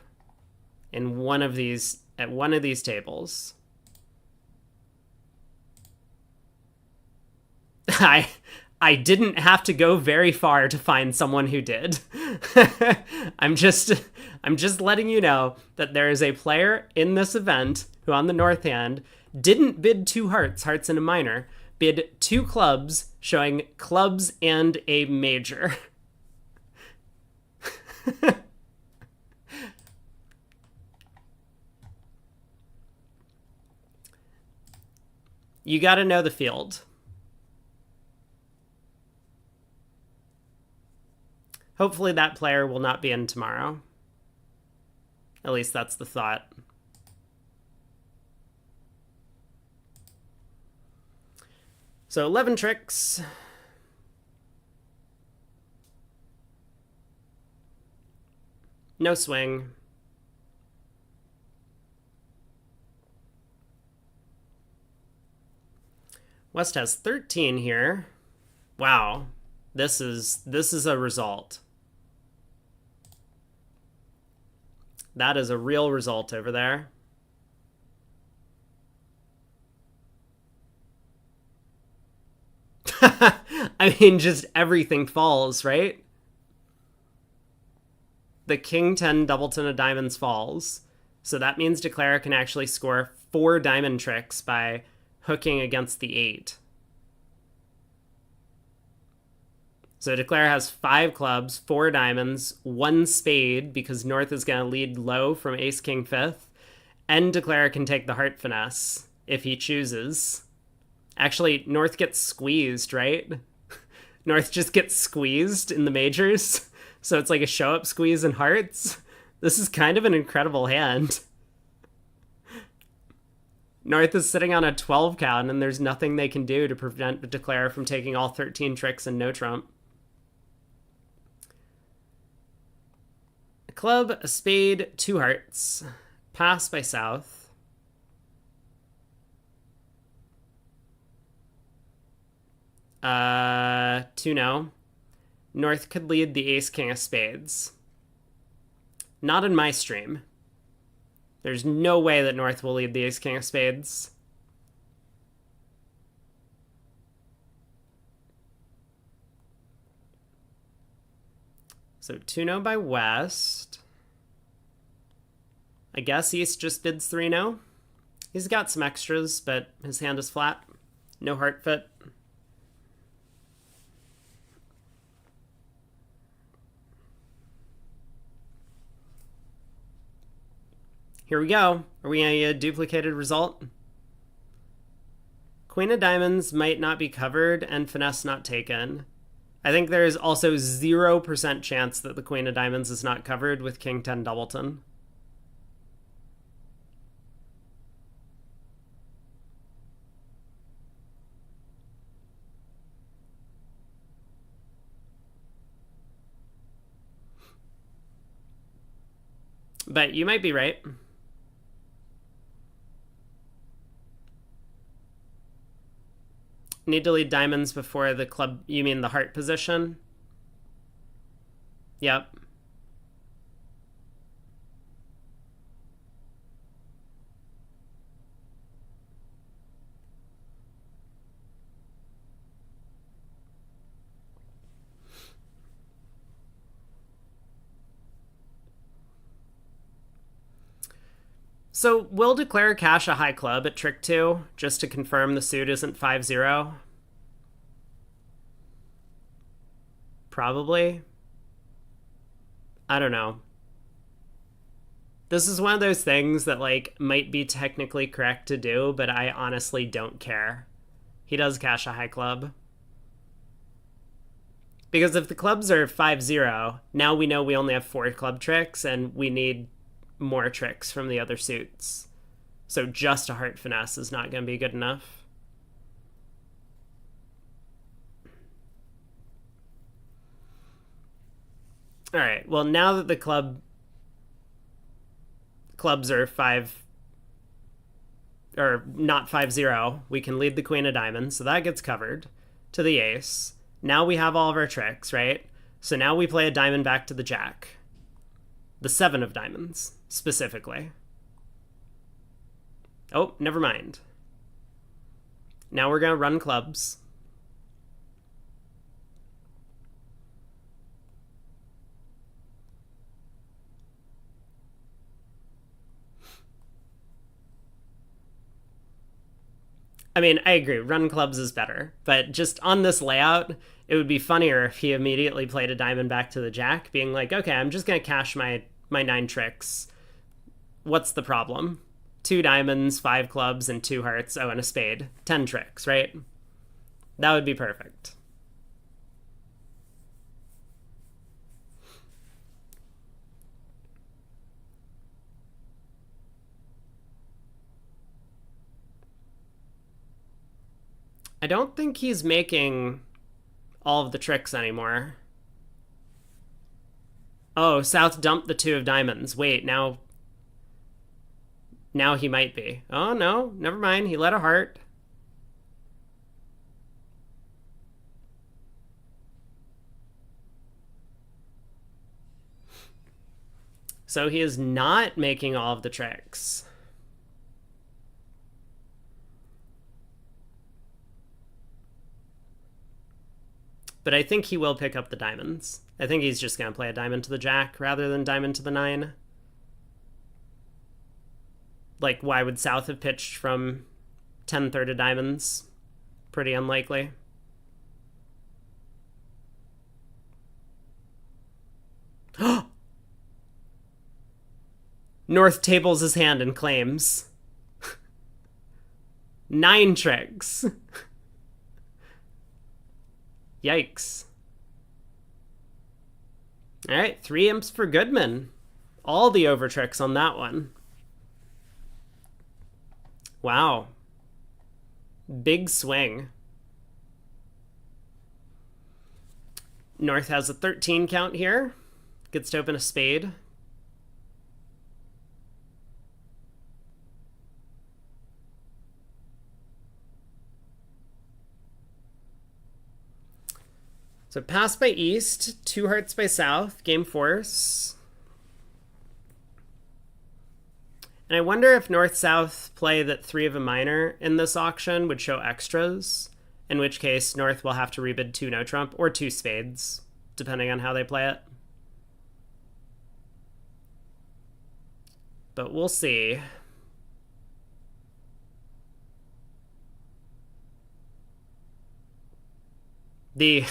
in at one of these tables? I didn't have to go very far to find someone who did. I'm just letting you know that there is a player in this event who on the North hand didn't bid 2 hearts and a minor, bid 2 clubs, showing clubs and a major. You gotta know the field. Hopefully that player will not be in tomorrow. At least that's the thought. So 11 tricks. No swing. West has 13 here. Wow. This is a result. That is a real result over there. I mean, just everything falls, right? The king 10 doubleton of diamonds falls. So that means Declara can actually score 4 diamond tricks by hooking against the 8. So Declara has 5 clubs, 4 diamonds, 1 spade, because North is going to lead low from ace king 5th, and Declara can take the heart finesse if he chooses. Actually, North gets squeezed, right? North just gets squeezed in the majors, so it's like a show-up squeeze in hearts. This is kind of an incredible hand. North is sitting on a 12 count, and there's nothing they can do to prevent Declara from taking all 13 tricks and no trump. A club, a spade, 2 hearts. Pass by South. 2 no. North could lead the ace king of spades. Not in my stream. There's no way that North will lead the ace king of spades. So 2 no by West. I guess East just bids 3 no. He's got some extras, but his hand is flat. No heart fit. Here we go. Are we going to get a duplicated result? Queen of diamonds might not be covered and finesse not taken. I think there is also 0% chance that the queen of diamonds is not covered with king 10 doubleton. But you might be right. Need to lead diamonds before the club, you mean the heart position? Yep. So we'll declare cash a high club at trick 2, just to confirm the suit isn't 5-0. Probably. I don't know. This is one of those things that, like, might be technically correct to do, but I honestly don't care. He does cash a high club. Because if the clubs are 5-0, now we know we only have 4 club tricks, and we need more tricks from the other suits. So just a heart finesse is not going to be good enough. All right, well, now that the clubs are 5 or not 5-0, we can lead the queen of diamonds, so that gets covered to the ace. Now we have all of our tricks, right? So now we play a diamond back to the jack. The 7 of diamonds, specifically. Oh, never mind. Now we're going to run clubs. I mean, I agree, run clubs is better, but just on this layout, it would be funnier if he immediately played a diamond back to the jack, being like, okay, I'm just going to cash my 9 tricks. What's the problem? 2 diamonds, 5 clubs, and 2 hearts, oh, and a spade. 10 tricks, right? That would be perfect. I don't think he's making all of the tricks anymore. Oh, South dumped the 2 of diamonds. Wait, now he might be. Oh, no, never mind. He let a heart. So he is not making all of the tricks. But I think he will pick up the diamonds. I think he's just going to play a diamond to the jack rather than diamond to the 9. Like, why would South have pitched from 10-3 of diamonds? Pretty unlikely. North tables his hand and claims 9 tricks. Yikes. All right, 3 imps for Goodman. All the over tricks on that one. Wow. Big swing. North has a 13 count here. Gets to open a spade. So pass by East, 2 hearts by South, game force. And I wonder if North-South play that 3 of a minor in this auction would show extras, in which case North will have to rebid 2 no trump or 2 spades, depending on how they play it. But we'll see. The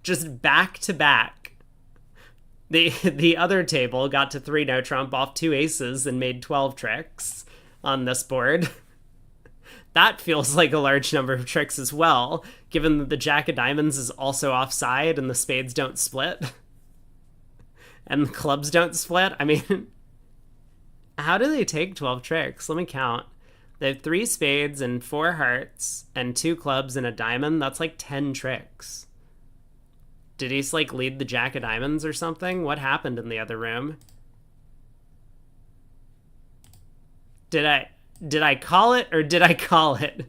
just back to back. The other table got to 3 no trump off 2 aces and made 12 tricks on this board. That feels like a large number of tricks as well, given that the jack of diamonds is also offside and the spades don't split. And the clubs don't split. I mean, how do they take 12 tricks? Let me count. They have 3 spades and 4 hearts and 2 clubs and a diamond. That's like 10 tricks. Did he like lead the jack of diamonds or something? What happened in the other room? Did I call it or did I call it?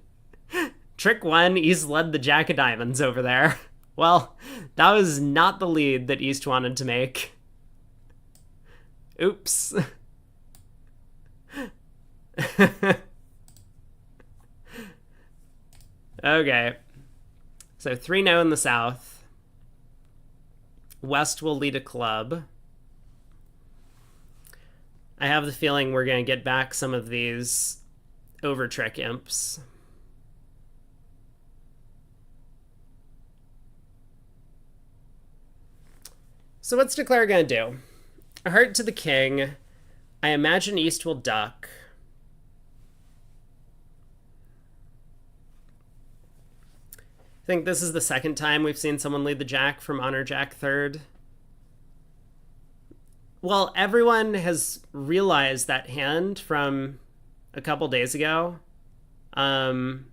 Trick 1, East led the jack of diamonds over there. Well, that was not the lead that East wanted to make. Oops. Okay. So 3 no in the South. West will lead a club. I have the feeling we're going to get back some of these over trick imps. So what's Declare going to do? A heart to the king. I imagine East will duck. I think this is the second time we've seen someone lead the jack from honor jack 3rd. Well, everyone has realized that hand from a couple days ago. Was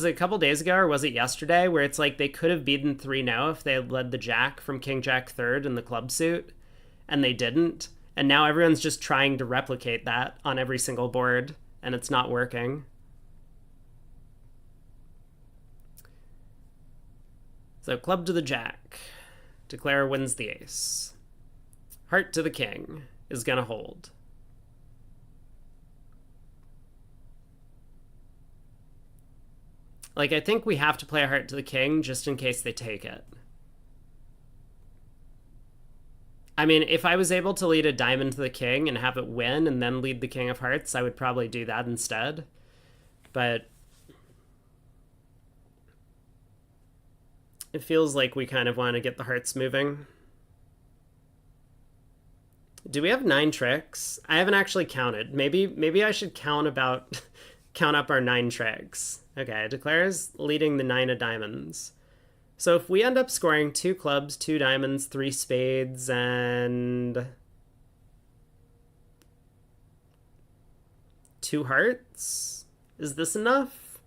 it a couple days ago or was it yesterday where it's like they could have beaten 3-0 if they had led the jack from king jack 3rd in the club suit, and they didn't. And now everyone's just trying to replicate that on every single board, and it's not working. So club to the jack. Declare wins the ace. Heart to the king is going to hold. Like, I think we have to play a heart to the king just in case they take it. I mean, if I was able to lead a diamond to the king and have it win and then lead the king of hearts, I would probably do that instead. But it feels like we kind of want to get the hearts moving. Do we have 9 tricks? I haven't actually counted. Maybe I should count up our 9 tricks. Okay, Declare's leading the 9 of diamonds. So if we end up scoring 2 clubs, 2 diamonds, 3 spades, and 2 hearts, is this enough?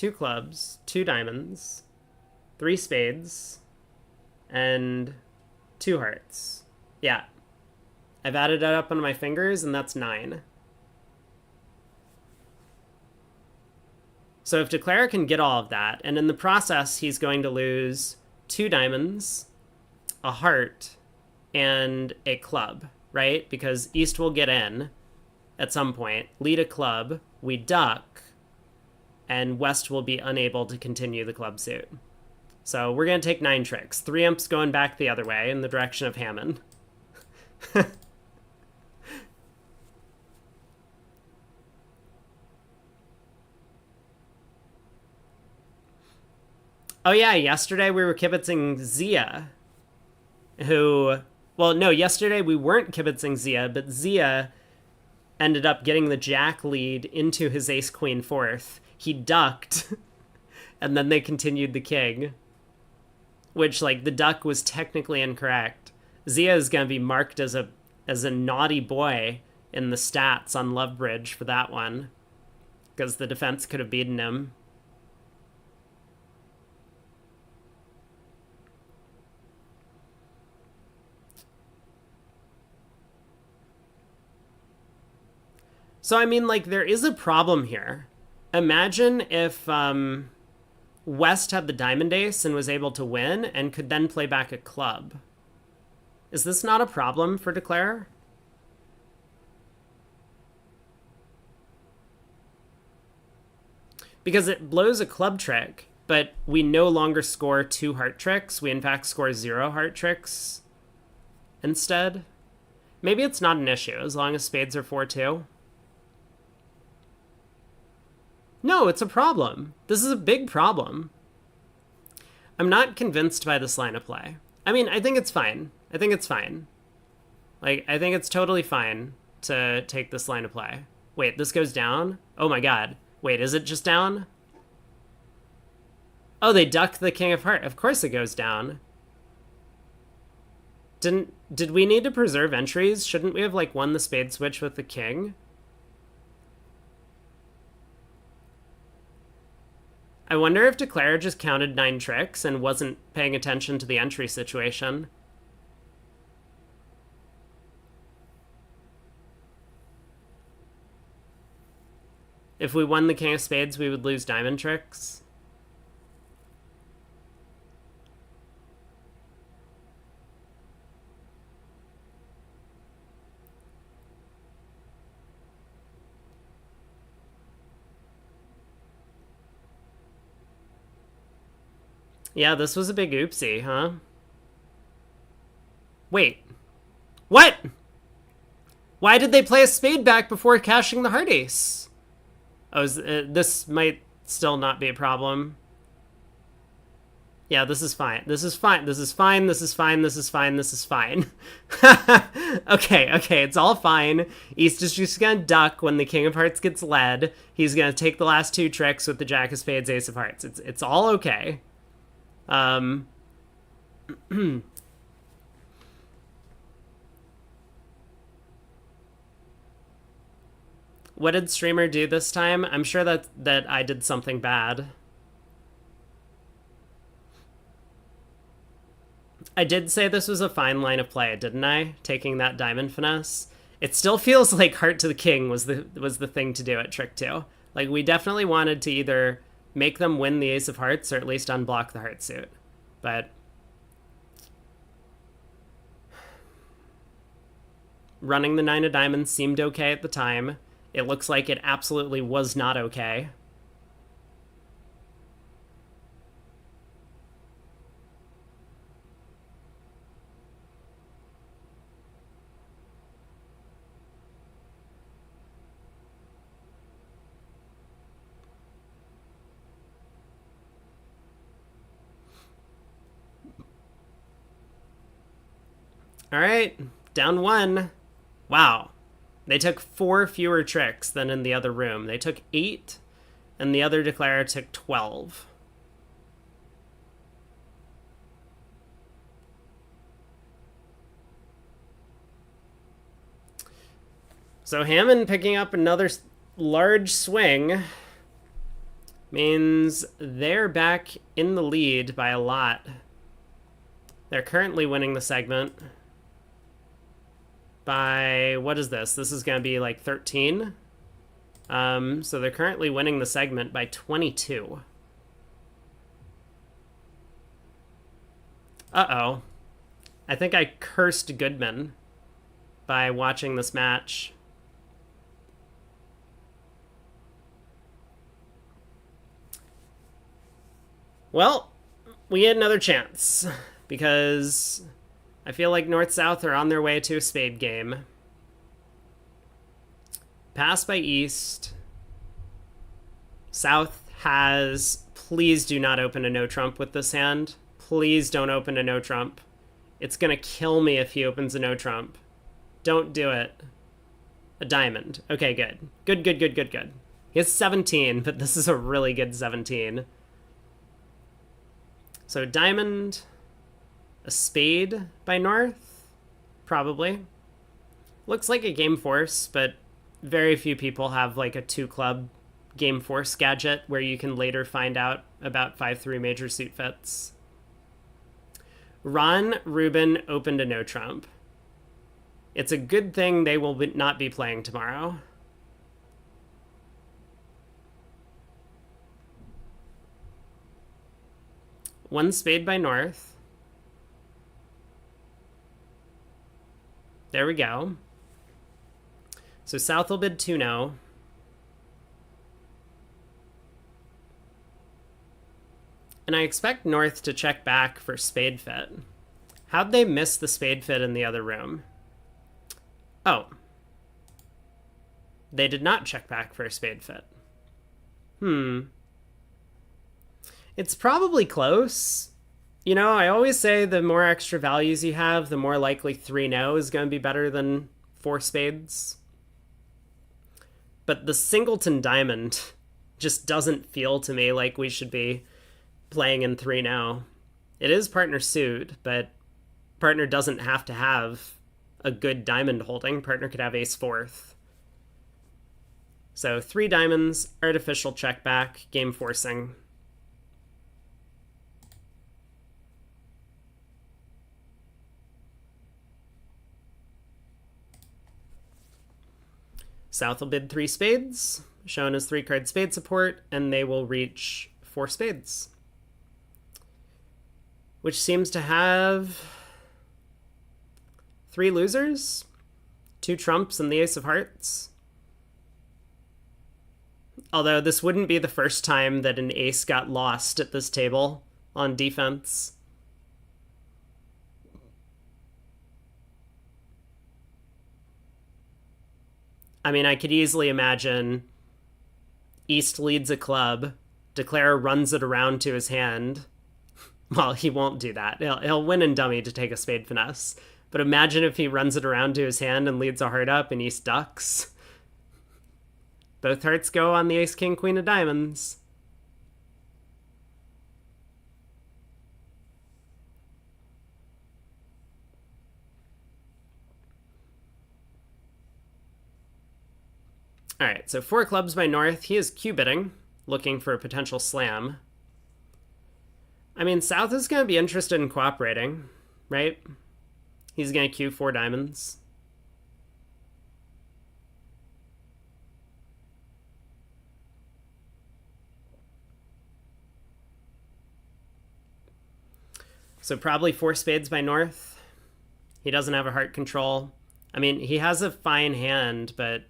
2 clubs, 2 diamonds, 3 spades, and 2 hearts. Yeah. I've added it up on my fingers, and that's 9. So if Declare can get all of that, and in the process he's going to lose 2 diamonds, a heart, and a club, right? Because East will get in at some point, lead a club, we duck, and West will be unable to continue the club suit. So we're going to take 9 tricks. 3 imps going back the other way in the direction of Hammond. Oh yeah, yesterday we were kibitzing Zia, who... Well, no, yesterday we weren't kibitzing Zia, but Zia ended up getting the jack lead into his ace-queen fourth. He ducked, and then they continued the king. Which, like, the duck was technically incorrect. Zia is going to be marked as a naughty boy in the stats on Lovebridge for that one, because the defense could have beaten him. So, I mean, like, there is a problem here. Imagine if West had the diamond ace and was able to win and could then play back a club. Is this not a problem for Declare? Because it blows a club trick, but we no longer score 2 heart tricks. We, in fact, score 0 heart tricks instead. Maybe it's not an issue, as long as spades are 4-2. No, it's a problem. This is a big problem. I'm not convinced by this line of play. I mean, I think it's fine. I think it's fine. Like, I think it's totally fine to take this line of play. Wait, this goes down? Oh my god. Wait, is it just down? Oh, they duck the king of heart. Of course it goes down. Did we need to preserve entries? Shouldn't we have, like, won the spade switch with the king? I wonder if Declare just counted 9 tricks and wasn't paying attention to the entry situation. If we won the king of spades, we would lose diamond tricks. Yeah, this was a big oopsie, huh? Wait. What? Why did they play a spade back before cashing the heart ace? Oh, this might still not be a problem. Yeah, this is fine. This is fine. This is fine. This is fine. This is fine. This is fine. Okay, it's all fine. East is just gonna duck when the king of hearts gets led. He's gonna take the last 2 tricks with the jack of spades, ace of hearts. It's all okay. What did Streamer do this time? I'm sure that I did something bad. I did say this was a fine line of play, didn't I? Taking that diamond finesse. It still feels like heart to the king was the thing to do at trick 2. Like, we definitely wanted to either make them win the ace of hearts or at least unblock the heart suit. But running the 9 of diamonds seemed okay at the time. It looks like it absolutely was not okay. All right, down 1. Wow. They took 4 fewer tricks than in the other room. They took 8, and the other Declare took 12. So Hammond picking up another large swing. Means they're back in the lead by a lot. They're currently winning the segment by, what is this? This is going to be like 13. So they're currently winning the segment by 22. Uh-oh. I think I cursed Goodman by watching this match. Well, we get another chance because I feel like North-South are on their way to a spade game. Pass by East. South has... Please do not open a no-trump with this hand. Please don't open a no-trump. It's going to kill me if he opens a no-trump. Don't do it. A diamond. Okay, good. Good, good, good, good, good. He has 17, but this is a really good 17. So diamond, a spade by North, probably. Looks like a game force, but very few people have like a 2-club game force gadget where you can later find out about 5-3 major suit fits. Ron Rubin opened a no trump. It's a good thing they will not be playing tomorrow. One spade by North. There we go. So South will bid 2-0. And I expect North to check back for spade fit. How'd they miss the spade fit in the other room? Oh. They did not check back for a spade fit. It's probably close. You know, I always say the more extra values you have, the more likely 3-0 is going to be better than 4 spades. But the singleton diamond just doesn't feel to me like we should be playing in 3-0. It is partner suit, but partner doesn't have to have a good diamond holding. Partner could have ace fourth. So 3 diamonds, artificial check back, game forcing. South will bid 3 spades, shown as 3-card spade support, and they will reach 4 spades. Which seems to have 3 losers, 2 trumps, and the ace of hearts. Although this wouldn't be the first time that an ace got lost at this table on defense. I mean, I could easily imagine East leads a club, Declare runs it around to his hand. Well, he won't do that. He'll win in dummy to take a spade finesse. But imagine if he runs it around to his hand and leads a heart up and East ducks. Both hearts go on the ace, king, queen of diamonds. All right, so 4 clubs by North. He is Q-bidding, looking for a potential slam. I mean, South is going to be interested in cooperating, right? He's going to Q 4 diamonds. So probably 4 spades by North. He doesn't have a heart control. I mean, he has a fine hand, but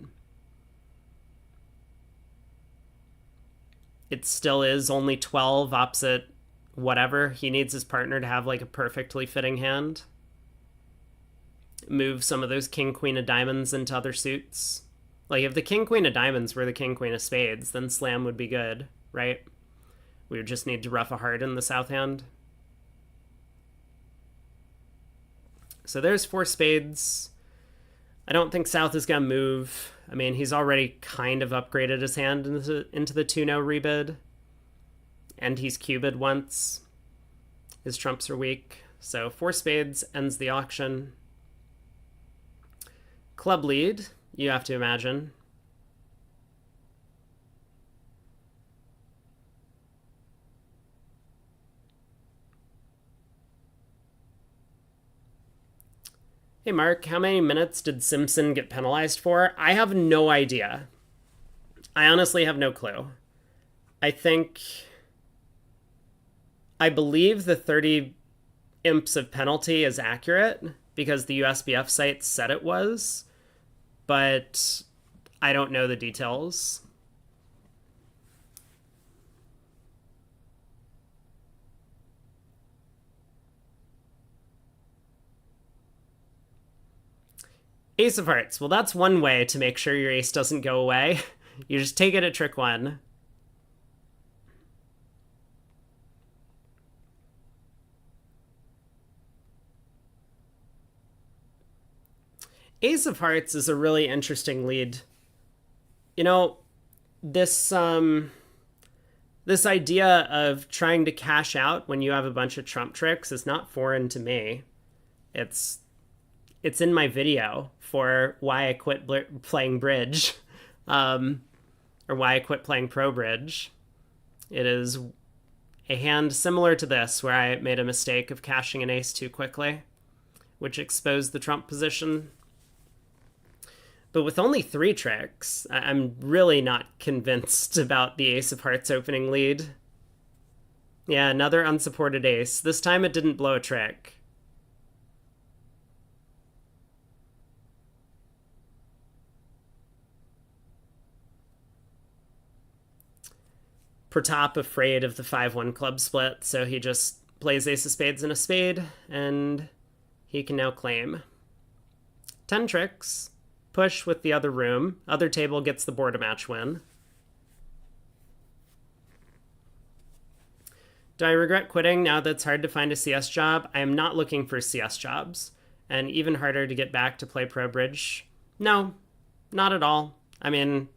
it still is only 12 opposite whatever. He needs his partner to have like a perfectly fitting hand. Move some of those king, queen of diamonds into other suits. Like if the king, queen of diamonds were the king, queen of spades, then slam would be good, right? We would just need to rough a heart in the south hand. So there's 4 spades. I don't think South is going to move. I mean, he's already kind of upgraded his hand into the 2-no rebid. And he's Q-bid once. His trumps are weak. So 4 spades ends the auction. Club lead, you have to imagine. Hey Mark, how many minutes did Simpson get penalized for? I have no idea. I honestly have no clue. I think. I believe the 30 imps of penalty is accurate because the USBF site said it was, but I don't know the details. Ace of Hearts. Well, that's one way to make sure your ace doesn't go away. You just take it at trick one. Ace of Hearts is a really interesting lead. You know, this this idea of trying to cash out when you have a bunch of trump tricks is not foreign to me. It's in my video for why I quit playing bridge, or why I quit playing pro bridge. It is a hand similar to this where I made a mistake of cashing an ace too quickly, which exposed the trump position. But with only 3 tricks, I'm really not convinced about the Ace of Hearts opening lead. Yeah, another unsupported ace. This time it didn't blow a trick. Pratap afraid of the 5-1 club split, so he just plays ace of spades and a spade, and he can now claim. 10 tricks. Push with the other room. Other table gets the board a match win. Do I regret quitting now that it's hard to find a CS job? I am not looking for CS jobs, and even harder to get back to play pro bridge. No, not at all. I mean,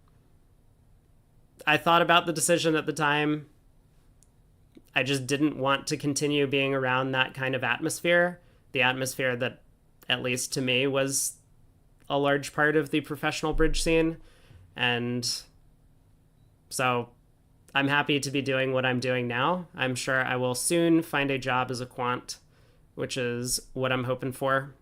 I thought about the decision at the time. I just didn't want to continue being around that kind of atmosphere. The atmosphere that, at least to me, was a large part of the professional bridge scene. And so I'm happy to be doing what I'm doing now. I'm sure I will soon find a job as a quant, which is what I'm hoping for.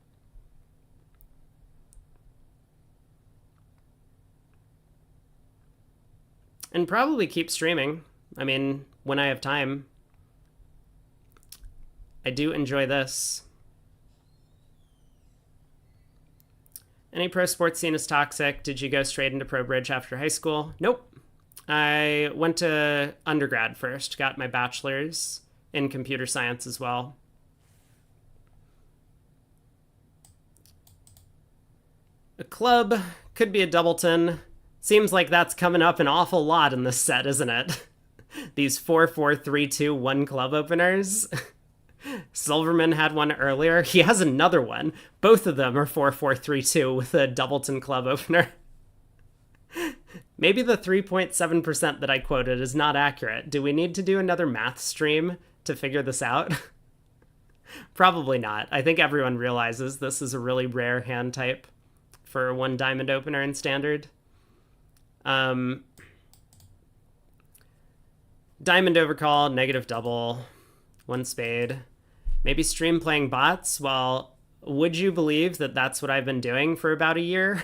And probably keep streaming. I mean, when I have time. I do enjoy this. Any pro sports scene is toxic. Did you go straight into pro bridge after high school? Nope. I went to undergrad first, got my bachelor's in computer science as well. A club could be a doubleton. Seems like that's coming up an awful lot in this set, isn't it? These 4-4-3-2-1 club openers. Silverman had one earlier. He has another one. Both of them are 4-4-3-2 with a doubleton club opener. Maybe the 3.7% that I quoted is not accurate. Do we need to do another math stream to figure this out? Probably not. I think everyone realizes this is a really rare hand type for one diamond opener in standard. Diamond overcall, negative double, one spade. Maybe stream playing bots? Well, would you believe that that's what I've been doing for about a year?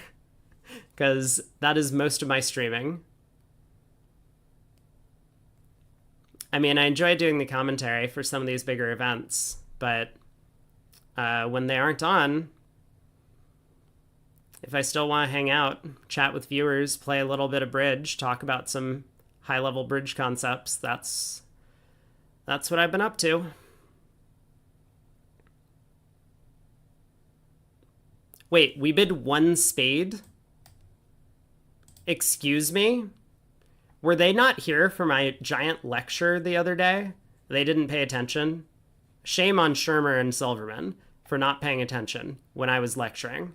Because that is most of my streaming. I mean, I enjoy doing the commentary for some of these bigger events, but when they aren't on, if I still want to hang out, chat with viewers, play a little bit of bridge, talk about some high-level bridge concepts, that's what I've been up to. Wait, we bid one spade? Excuse me? Were they not here for my giant lecture the other day? They didn't pay attention? Shame on Shermer and Silverman for not paying attention when I was lecturing.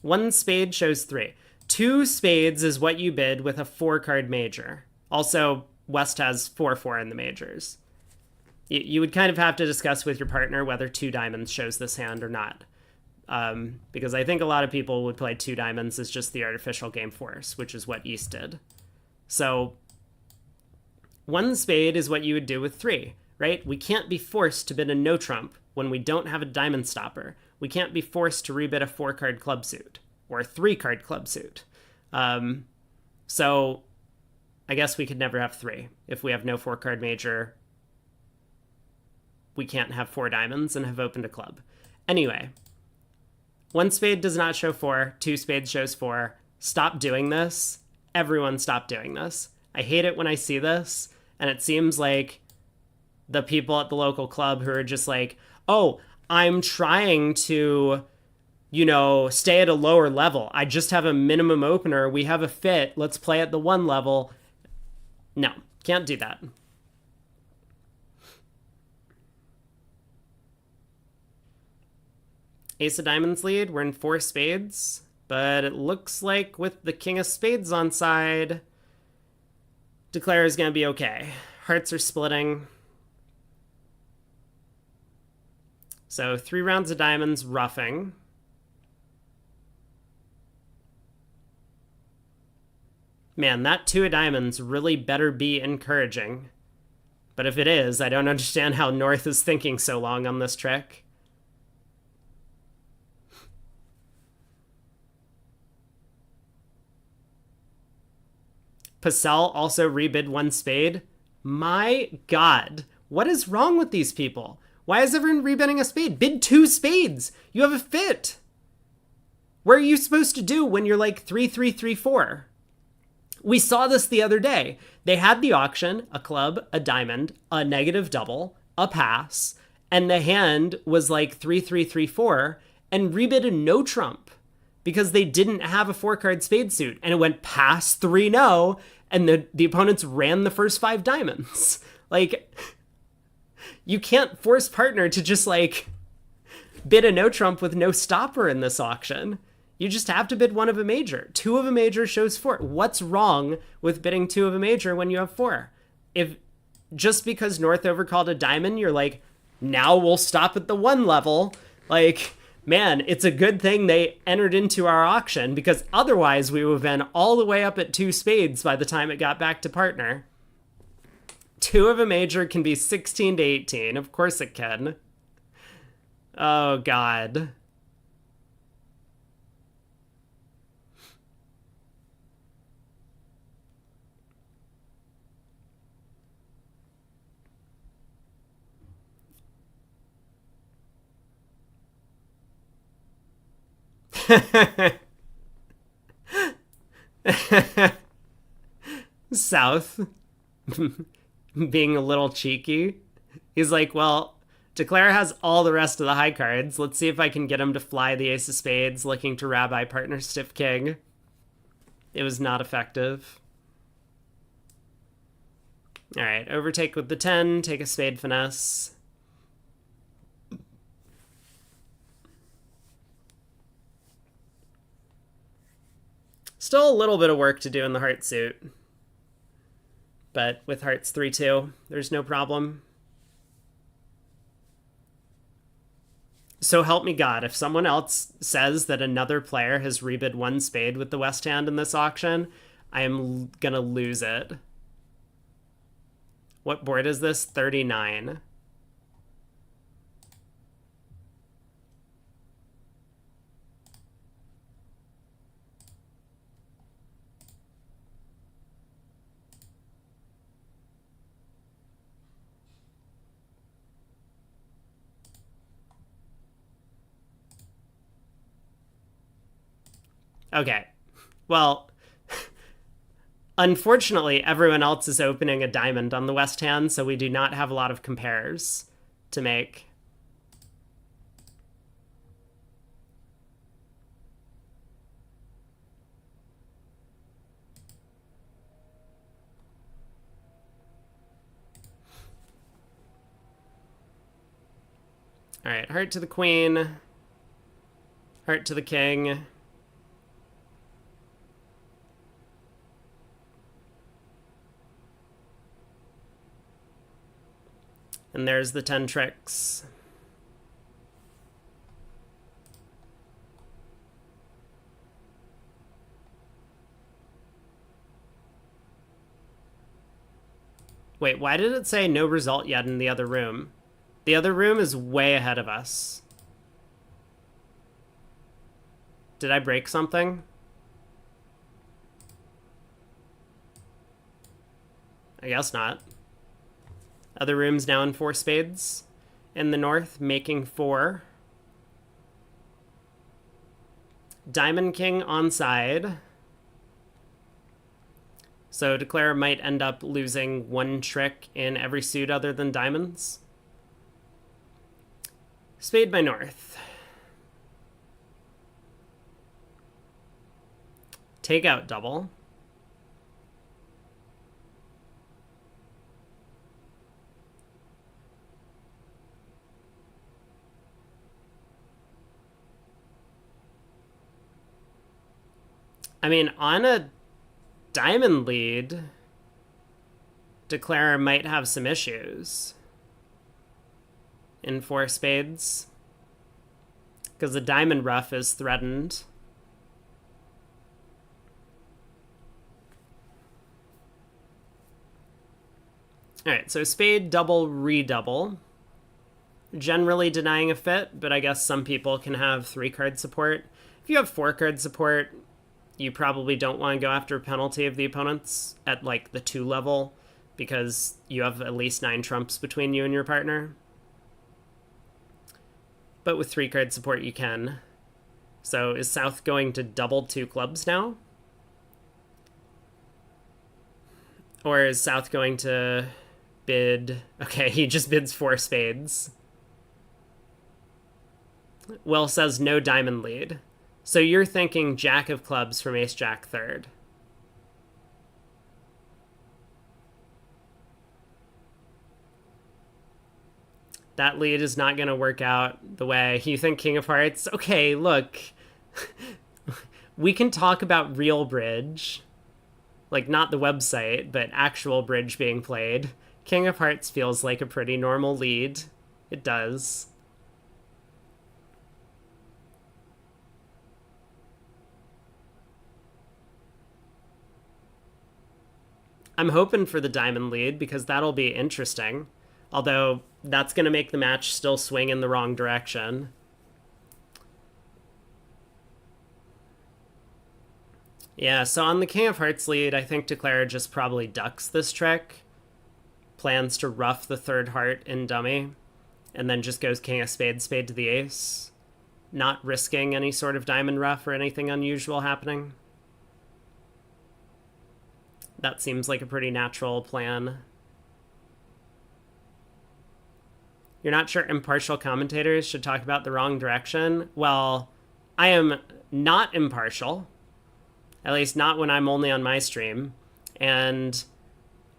One spade shows 3. 2 spades is what you bid with a 4-card major. Also, West has 4-4 in the majors. You would kind of have to discuss with your partner whether 2 diamonds shows this hand or not. Because I think a lot of people would play 2 diamonds as just the artificial game force, which is what East did. So 1 spade is what you would do with 3. right? We can't be forced to bid a no trump when we don't have a diamond stopper. We can't be forced to rebid a 4-card club suit or a 3-card club suit. So I guess we could never have 3. If we have no 4-card major, we can't have 4 diamonds and have opened a club. Anyway, 1 spade does not show 4, 2 spades shows 4. Stop doing this. Everyone stop doing this. I hate it when I see this, and it seems like the people at the local club who are just like, oh, I'm trying to, stay at a lower level. I just have a minimum opener. We have a fit. Let's play at the 1 level. No, can't do that. Ace of diamonds lead. We're in 4 spades, but it looks like with the king of spades on side, Declare is going to be okay. Hearts are splitting. So 3 rounds of diamonds, roughing. Man, that 2 of diamonds really better be encouraging. But if it is, I don't understand how North is thinking so long on this trick. Pacell also rebid 1 spade. My God, what is wrong with these people? Why is everyone rebidding a spade? Bid 2 spades. You have a fit. What are you supposed to do when you're like 3-3-3-4? We saw this the other day. They had the auction, a club, a diamond, a negative double, a pass, and the hand was like 3-3-3-4 and rebid a no trump because they didn't have a 4-card spade suit, and it went pass 3-0, and the opponents ran the first 5 diamonds. Like, you can't force partner to just like bid a no trump with no stopper in this auction. You just have to bid 1 of a major. 2 of a major shows 4. What's wrong with bidding 2 of a major when you have 4? If just because North overcalled a diamond, you're like, now we'll stop at the 1 level. Like, man, it's a good thing they entered into our auction, because otherwise we would have been all the way up at 2 spades by the time it got back to partner. 2 of a major can be 16 to 18. Of course it can. Oh, God. South being a little cheeky. He's like, well, Declare has all the rest of the high cards. Let's see if I can get him to fly the ace of spades, looking to rabbi partner stiff king. It was not effective. All right, overtake with the 10, take a spade finesse. Still a little bit of work to do in the heart suit. But with hearts 3-2, there's no problem. So help me God, if someone else says that another player has rebid 1 spade with the West hand in this auction, I am gonna lose it. What board is this? 39. Okay, well, unfortunately, everyone else is opening a diamond on the West hand, so we do not have a lot of compares to make. All right, heart to the queen, heart to the king. And there's the 10 tricks. Wait, why did it say no result yet in the other room? The other room is way ahead of us. Did I break something? I guess not. Other rooms now in 4 spades in the north, making 4. Diamond King onside. So Declare might end up losing 1 trick in every suit other than diamonds. Spade by north. Takeout double. I mean, on a diamond lead, Declare might have some issues in 4 spades because the diamond ruff is threatened. All right, so spade, double, redouble. Generally denying a fit, but I guess some people can have 3-card support. If you have 4-card support, you probably don't want to go after penalty of the opponents at like the 2 level because you have at least 9 trumps between you and your partner. But with 3-card support, you can. So is South going to double 2 clubs now? Or is South going to bid... Okay, he just bids 4 spades. Will says no diamond lead. So you're thinking Jack of clubs from Ace Jack third. That lead is not going to work out the way you think King of Hearts. Okay, look. We can talk about real bridge. Like, not the website, but actual bridge being played. King of Hearts feels like a pretty normal lead. It does. I'm hoping for the diamond lead because that'll be interesting. Although that's going to make the match still swing in the wrong direction. Yeah, so on the King of Hearts lead, I think Declare just probably ducks this trick. Plans to ruff the 3rd heart in dummy. And then just goes King of Spades, spade to the ace. Not risking any sort of diamond ruff or anything unusual happening. That seems like a pretty natural plan. You're not sure impartial commentators should talk about the wrong direction? Well, I am not impartial. At least not when I'm only on my stream. And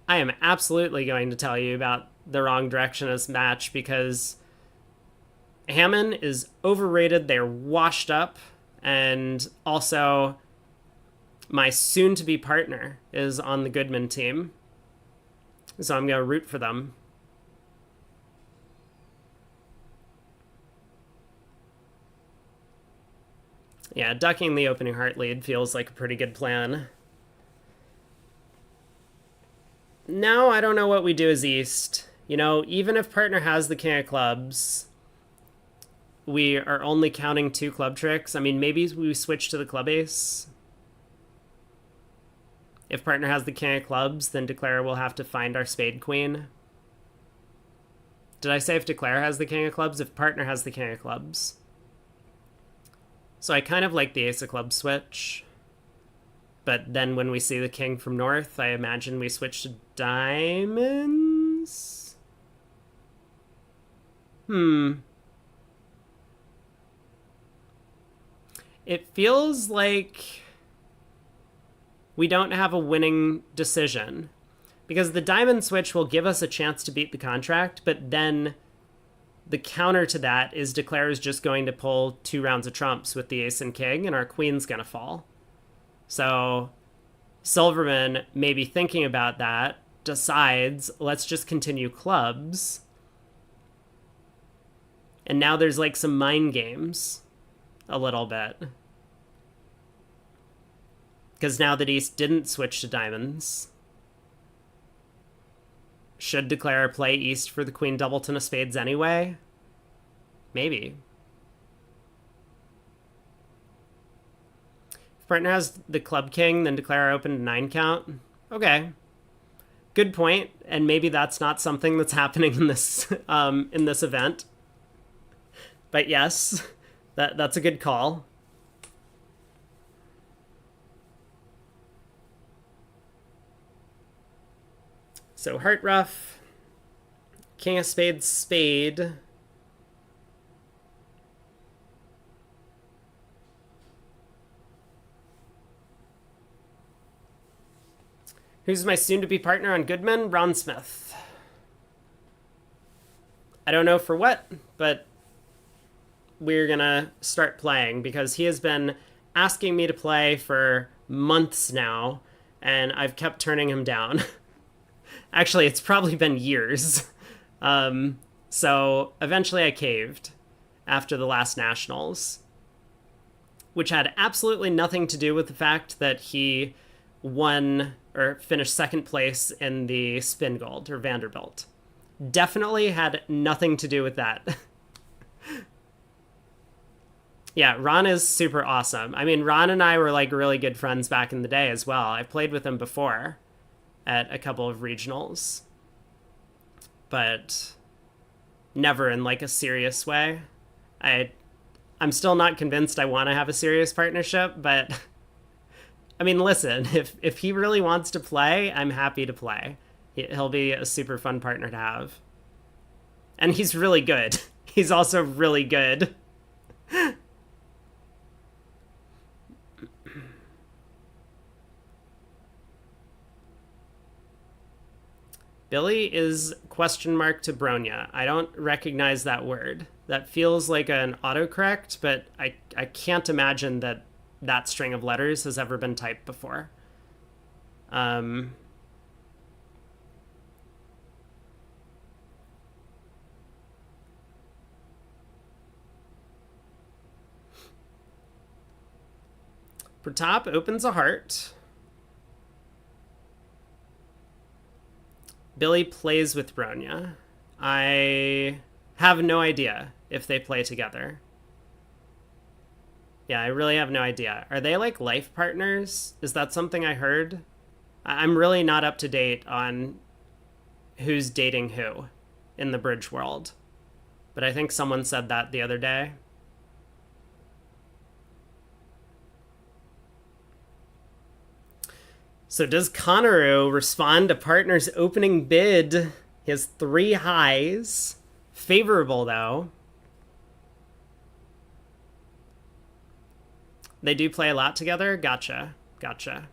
I am absolutely going to tell you about the wrong direction of this match because Hammond is overrated. They're washed up. And also, my soon-to-be partner is on the Goodman team. So I'm going to root for them. Yeah, ducking the opening heart lead feels like a pretty good plan. Now I don't know what we do as East. You know, even if partner has the King of Clubs, we are only counting 2 club tricks. I mean, maybe we switch to the club ace. If partner has the King of Clubs, then Declare will have to find our spade queen. Did I say if Declare has the King of Clubs? If partner has the King of Clubs. So I kind of like the Ace of Clubs switch. But then when we see the king from north, I imagine we switch to diamonds? It feels like we don't have a winning decision. Because the diamond switch will give us a chance to beat the contract, but then the counter to that is Declare is just going to pull 2 rounds of trumps with the ace and king, and our queen's going to fall. So Silverman, maybe thinking about that, decides, let's just continue clubs. And now there's like some mind games a little bit. Because now that East didn't switch to diamonds, Should declare play east for the queen doubleton of spades anyway? Maybe. If partner has the club king, then declare open to 9 count. Okay. Good point, and maybe that's not something that's happening in this event. But yes, that's a good call. So heart rough, king of spades, spade. Who's my soon-to-be partner on Goodman? Ron Smith. I don't know for what, but we're gonna start playing because he has been asking me to play for months now, and I've kept turning him down. Actually, it's probably been years. So eventually I caved after the last Nationals, which had absolutely nothing to do with the fact that he won or finished second place in the Spin Gold or Vanderbilt. Definitely had nothing to do with that. Yeah, Ron is super awesome. I mean, Ron and I were like really good friends back in the day as well. I played with him before at a couple of regionals, but never in like a serious way. I'm still not convinced I want to have a serious partnership, but I mean, listen, if he really wants to play, I'm happy to play. He'll be a super fun partner to have. And he's really good. He's also really good. Billy is question mark to Bronya. I don't recognize that word. That feels like an autocorrect, but I can't imagine that string of letters has ever been typed before. Pratap opens a heart. Billy plays with Bronya. I have no idea if they play together. Yeah, I really have no idea. Are they like life partners? Is that something I heard? I'm really not up to date on who's dating who in the bridge world. But I think someone said that the other day. So does Conneru respond to partner's opening bid? He has 3 highs. Favorable, though. They do play a lot together? Gotcha. Gotcha.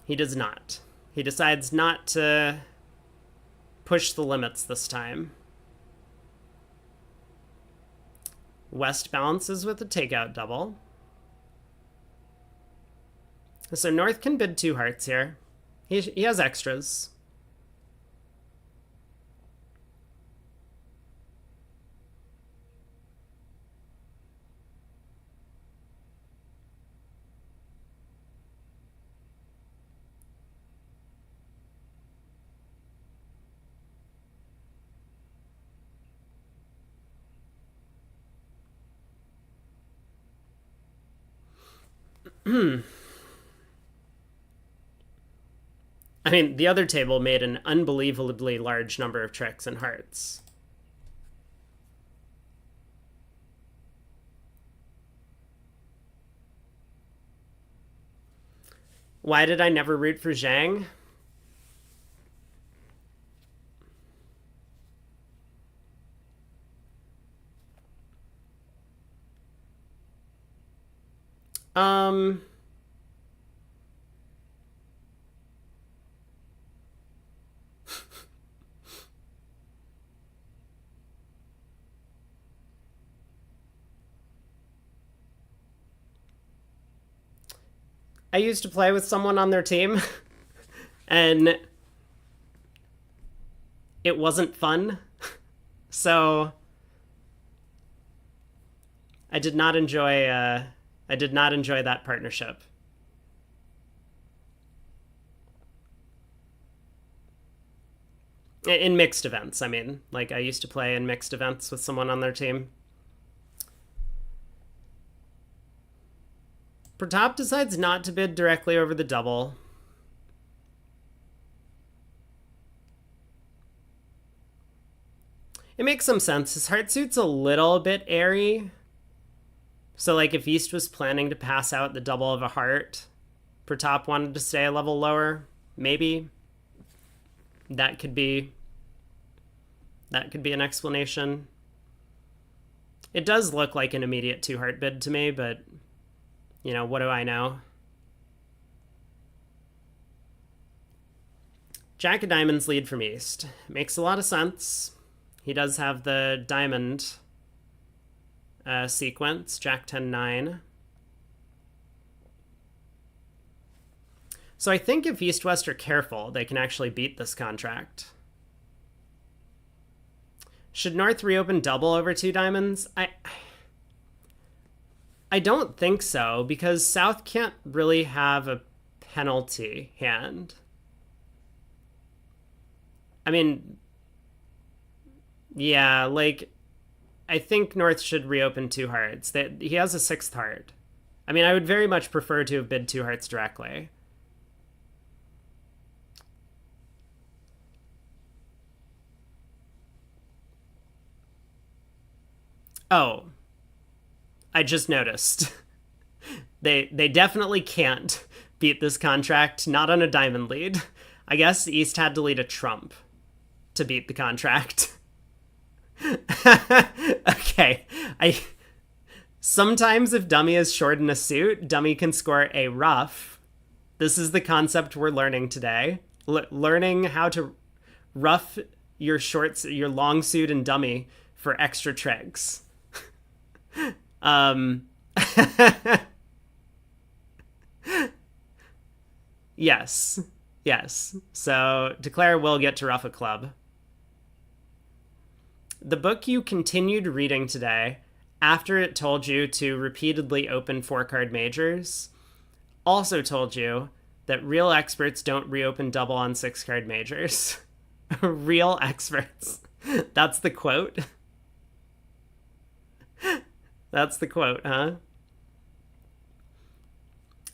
He does not. He decides not to push the limits this time. West balances with a takeout double. So North can bid 2 hearts here. He has extras. I mean, the other table made an unbelievably large number of tricks and hearts. Why did I never root for Zhang? I used to play with someone on their team, and it wasn't fun. So I did not enjoy I did not enjoy that partnership. In mixed events, I mean. Like, I used to play in mixed events with someone on their team. Pratap decides not to bid directly over the double. It makes some sense. His heart suit's a little bit airy. So, like, if East was planning to pass out the double of a heart, Pratap wanted to stay a level lower, maybe. That could be an explanation. It does look like an immediate 2-heart bid to me, but, you know, what do I know? Jack of Diamonds lead from East. Makes a lot of sense. He does have the diamond sequence, Jack 10-9. So I think if East-West are careful, they can actually beat this contract. Should North reopen double over 2 diamonds? I don't think so, because South can't really have a penalty hand. I mean, yeah, like, I think North should reopen 2 hearts. He has a 6th heart. I mean, I would very much prefer to have bid 2 hearts directly. Oh, I just noticed. They definitely can't beat this contract, not on a diamond lead. I guess East had to lead a trump to beat the contract. Okay. Sometimes if dummy is short in a suit, dummy can score a ruff. This is the concept we're learning today. Learning how to ruff your long suit and dummy for extra trigs. Yes. So Declare will get to ruff a club. The book you continued reading today, after it told you to repeatedly open 4-card majors, also told you that real experts don't reopen double on 6-card majors. Real experts. That's the quote. That's the quote, huh?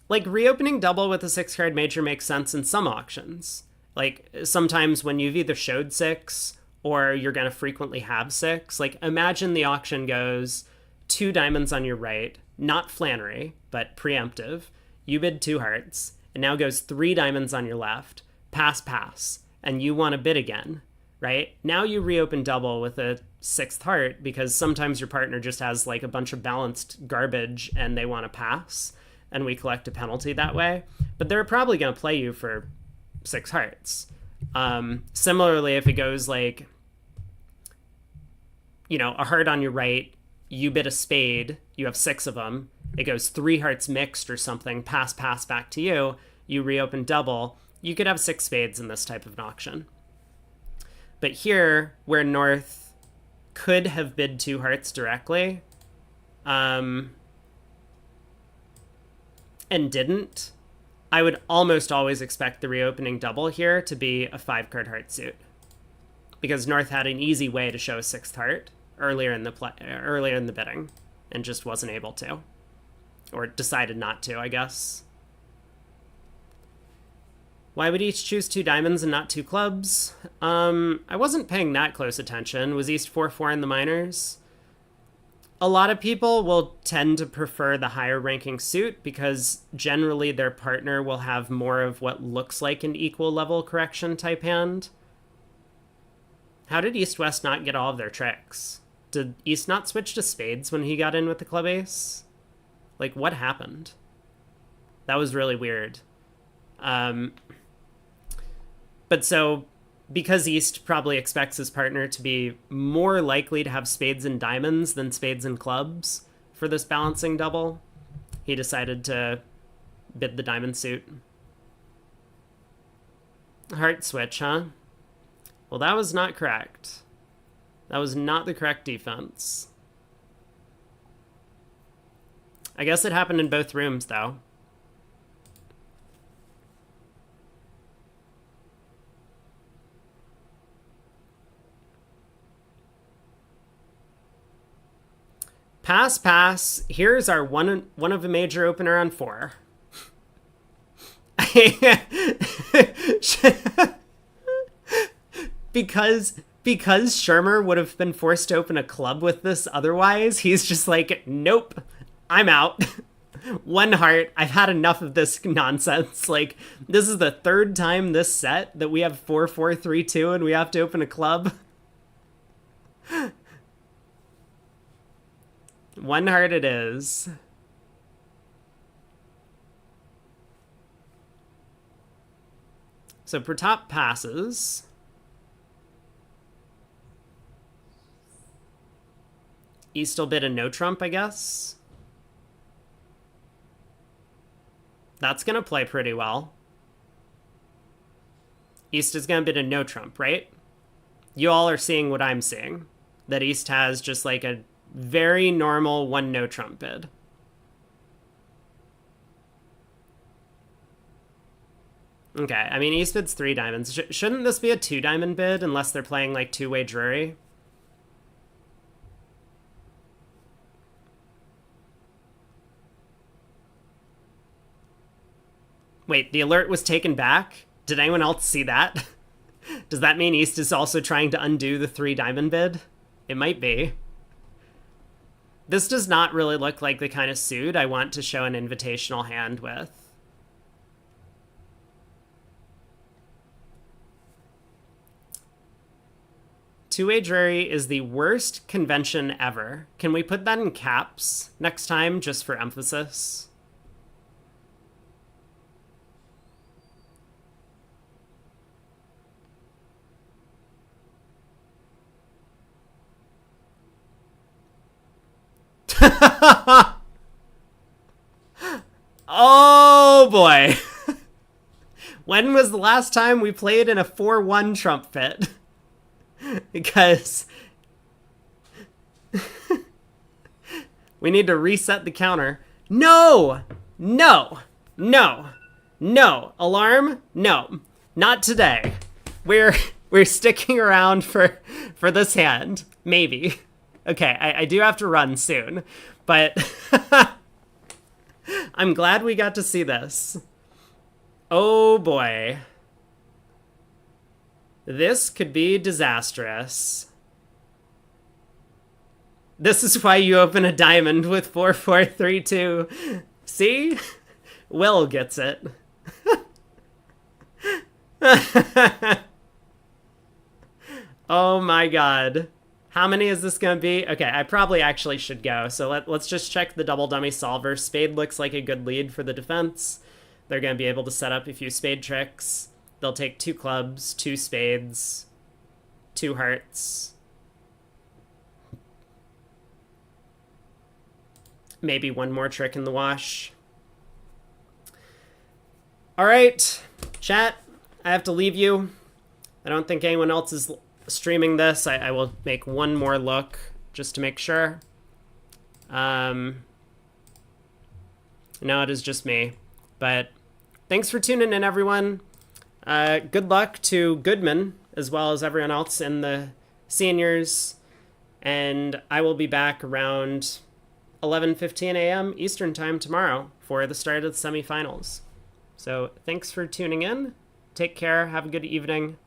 Like, reopening double with a 6-card major makes sense in some auctions. Like, sometimes when you've either showed 6 or you're going to frequently have 6. Like, imagine the auction goes 2 diamonds on your right, not Flannery, but preemptive. You bid 2 hearts. It now goes 3 diamonds on your left, pass, and you want to bid again, right? Now you reopen double with a 6th heart because sometimes your partner just has like a bunch of balanced garbage and they want to pass, and we collect a penalty that way. But they're probably going to play you for 6 hearts. Similarly, if it goes like, you know, a heart on your right, you bid a spade, you have 6 of them, it goes 3 hearts mixed or something, pass back to you, you reopen double, you could have 6 spades in this type of an auction. But here, where North could have bid 2 hearts directly, and didn't, I would almost always expect the reopening double here to be a 5-card heart suit, because North had an easy way to show a 6th heart earlier in the bidding, and just wasn't able to, or decided not to, I guess. Why would East choose 2 diamonds and not 2 clubs? I wasn't paying that close attention. Was East 4-4 in the minors? A lot of people will tend to prefer the higher ranking suit because generally their partner will have more of what looks like an equal level correction type hand. How did East-West not get all of their tricks? Did East not switch to spades when he got in with the club ace? Like, what happened? That was really weird. But so, because East probably expects his partner to be more likely to have spades and diamonds than spades and clubs for this balancing double, he decided to bid the diamond suit. Heart switch, huh? Well, that was not correct. That was not the correct defense. I guess it happened in both rooms, though. Pass, pass. Here's our one of a major opener on 4. because Shermer would have been forced to open a club with this otherwise, he's just like, nope, I'm out. 1 heart. I've had enough of this nonsense. Like, this is the 3rd time this set that we have 4-4-3-2 and we have to open a club. 1 heart it is. So Pratap passes. East will bid a no trump, I guess. That's going to play pretty well. East is going to bid a no trump, right? You all are seeing what I'm seeing. That East has just like a very normal 1 no trump bid. Okay, I mean, East bids 3 diamonds. Shouldn't this be a 2 diamond bid unless they're playing like 2-way Drury? Wait, the alert was taken back? Did anyone else see that? Does that mean East is also trying to undo the 3 diamond bid? It might be. This does not really look like the kind of suit I want to show an invitational hand with. Two-way Drury is the worst convention ever. Can we put that in caps next time, just for emphasis? Oh boy. When was the last time we played in a 4-1 trump pit? Because we need to reset the counter. No! No! No! No! Alarm? No. Not today. We're sticking around for this hand. Maybe. Okay, I do have to run soon. But I'm glad we got to see this. Oh boy. This could be disastrous. This is why you open a diamond with 4-4-3-2. See? Will gets it. Oh my god. How many is this going to be? Okay, I probably actually should go. So let's just check the double dummy solver. Spade looks like a good lead for the defense. They're going to be able to set up a few spade tricks. They'll take 2 clubs, 2 spades, 2 hearts. Maybe 1 more trick in the wash. All right, chat, I have to leave you. I don't think anyone else is streaming this. I will make 1 more look just to make sure. No, it is just me. But thanks for tuning in, everyone. Good luck to Goodman, as well as everyone else in the seniors. And I will be back around 11:15 a.m. Eastern time tomorrow for the start of the semifinals. So thanks for tuning in. Take care. Have a good evening.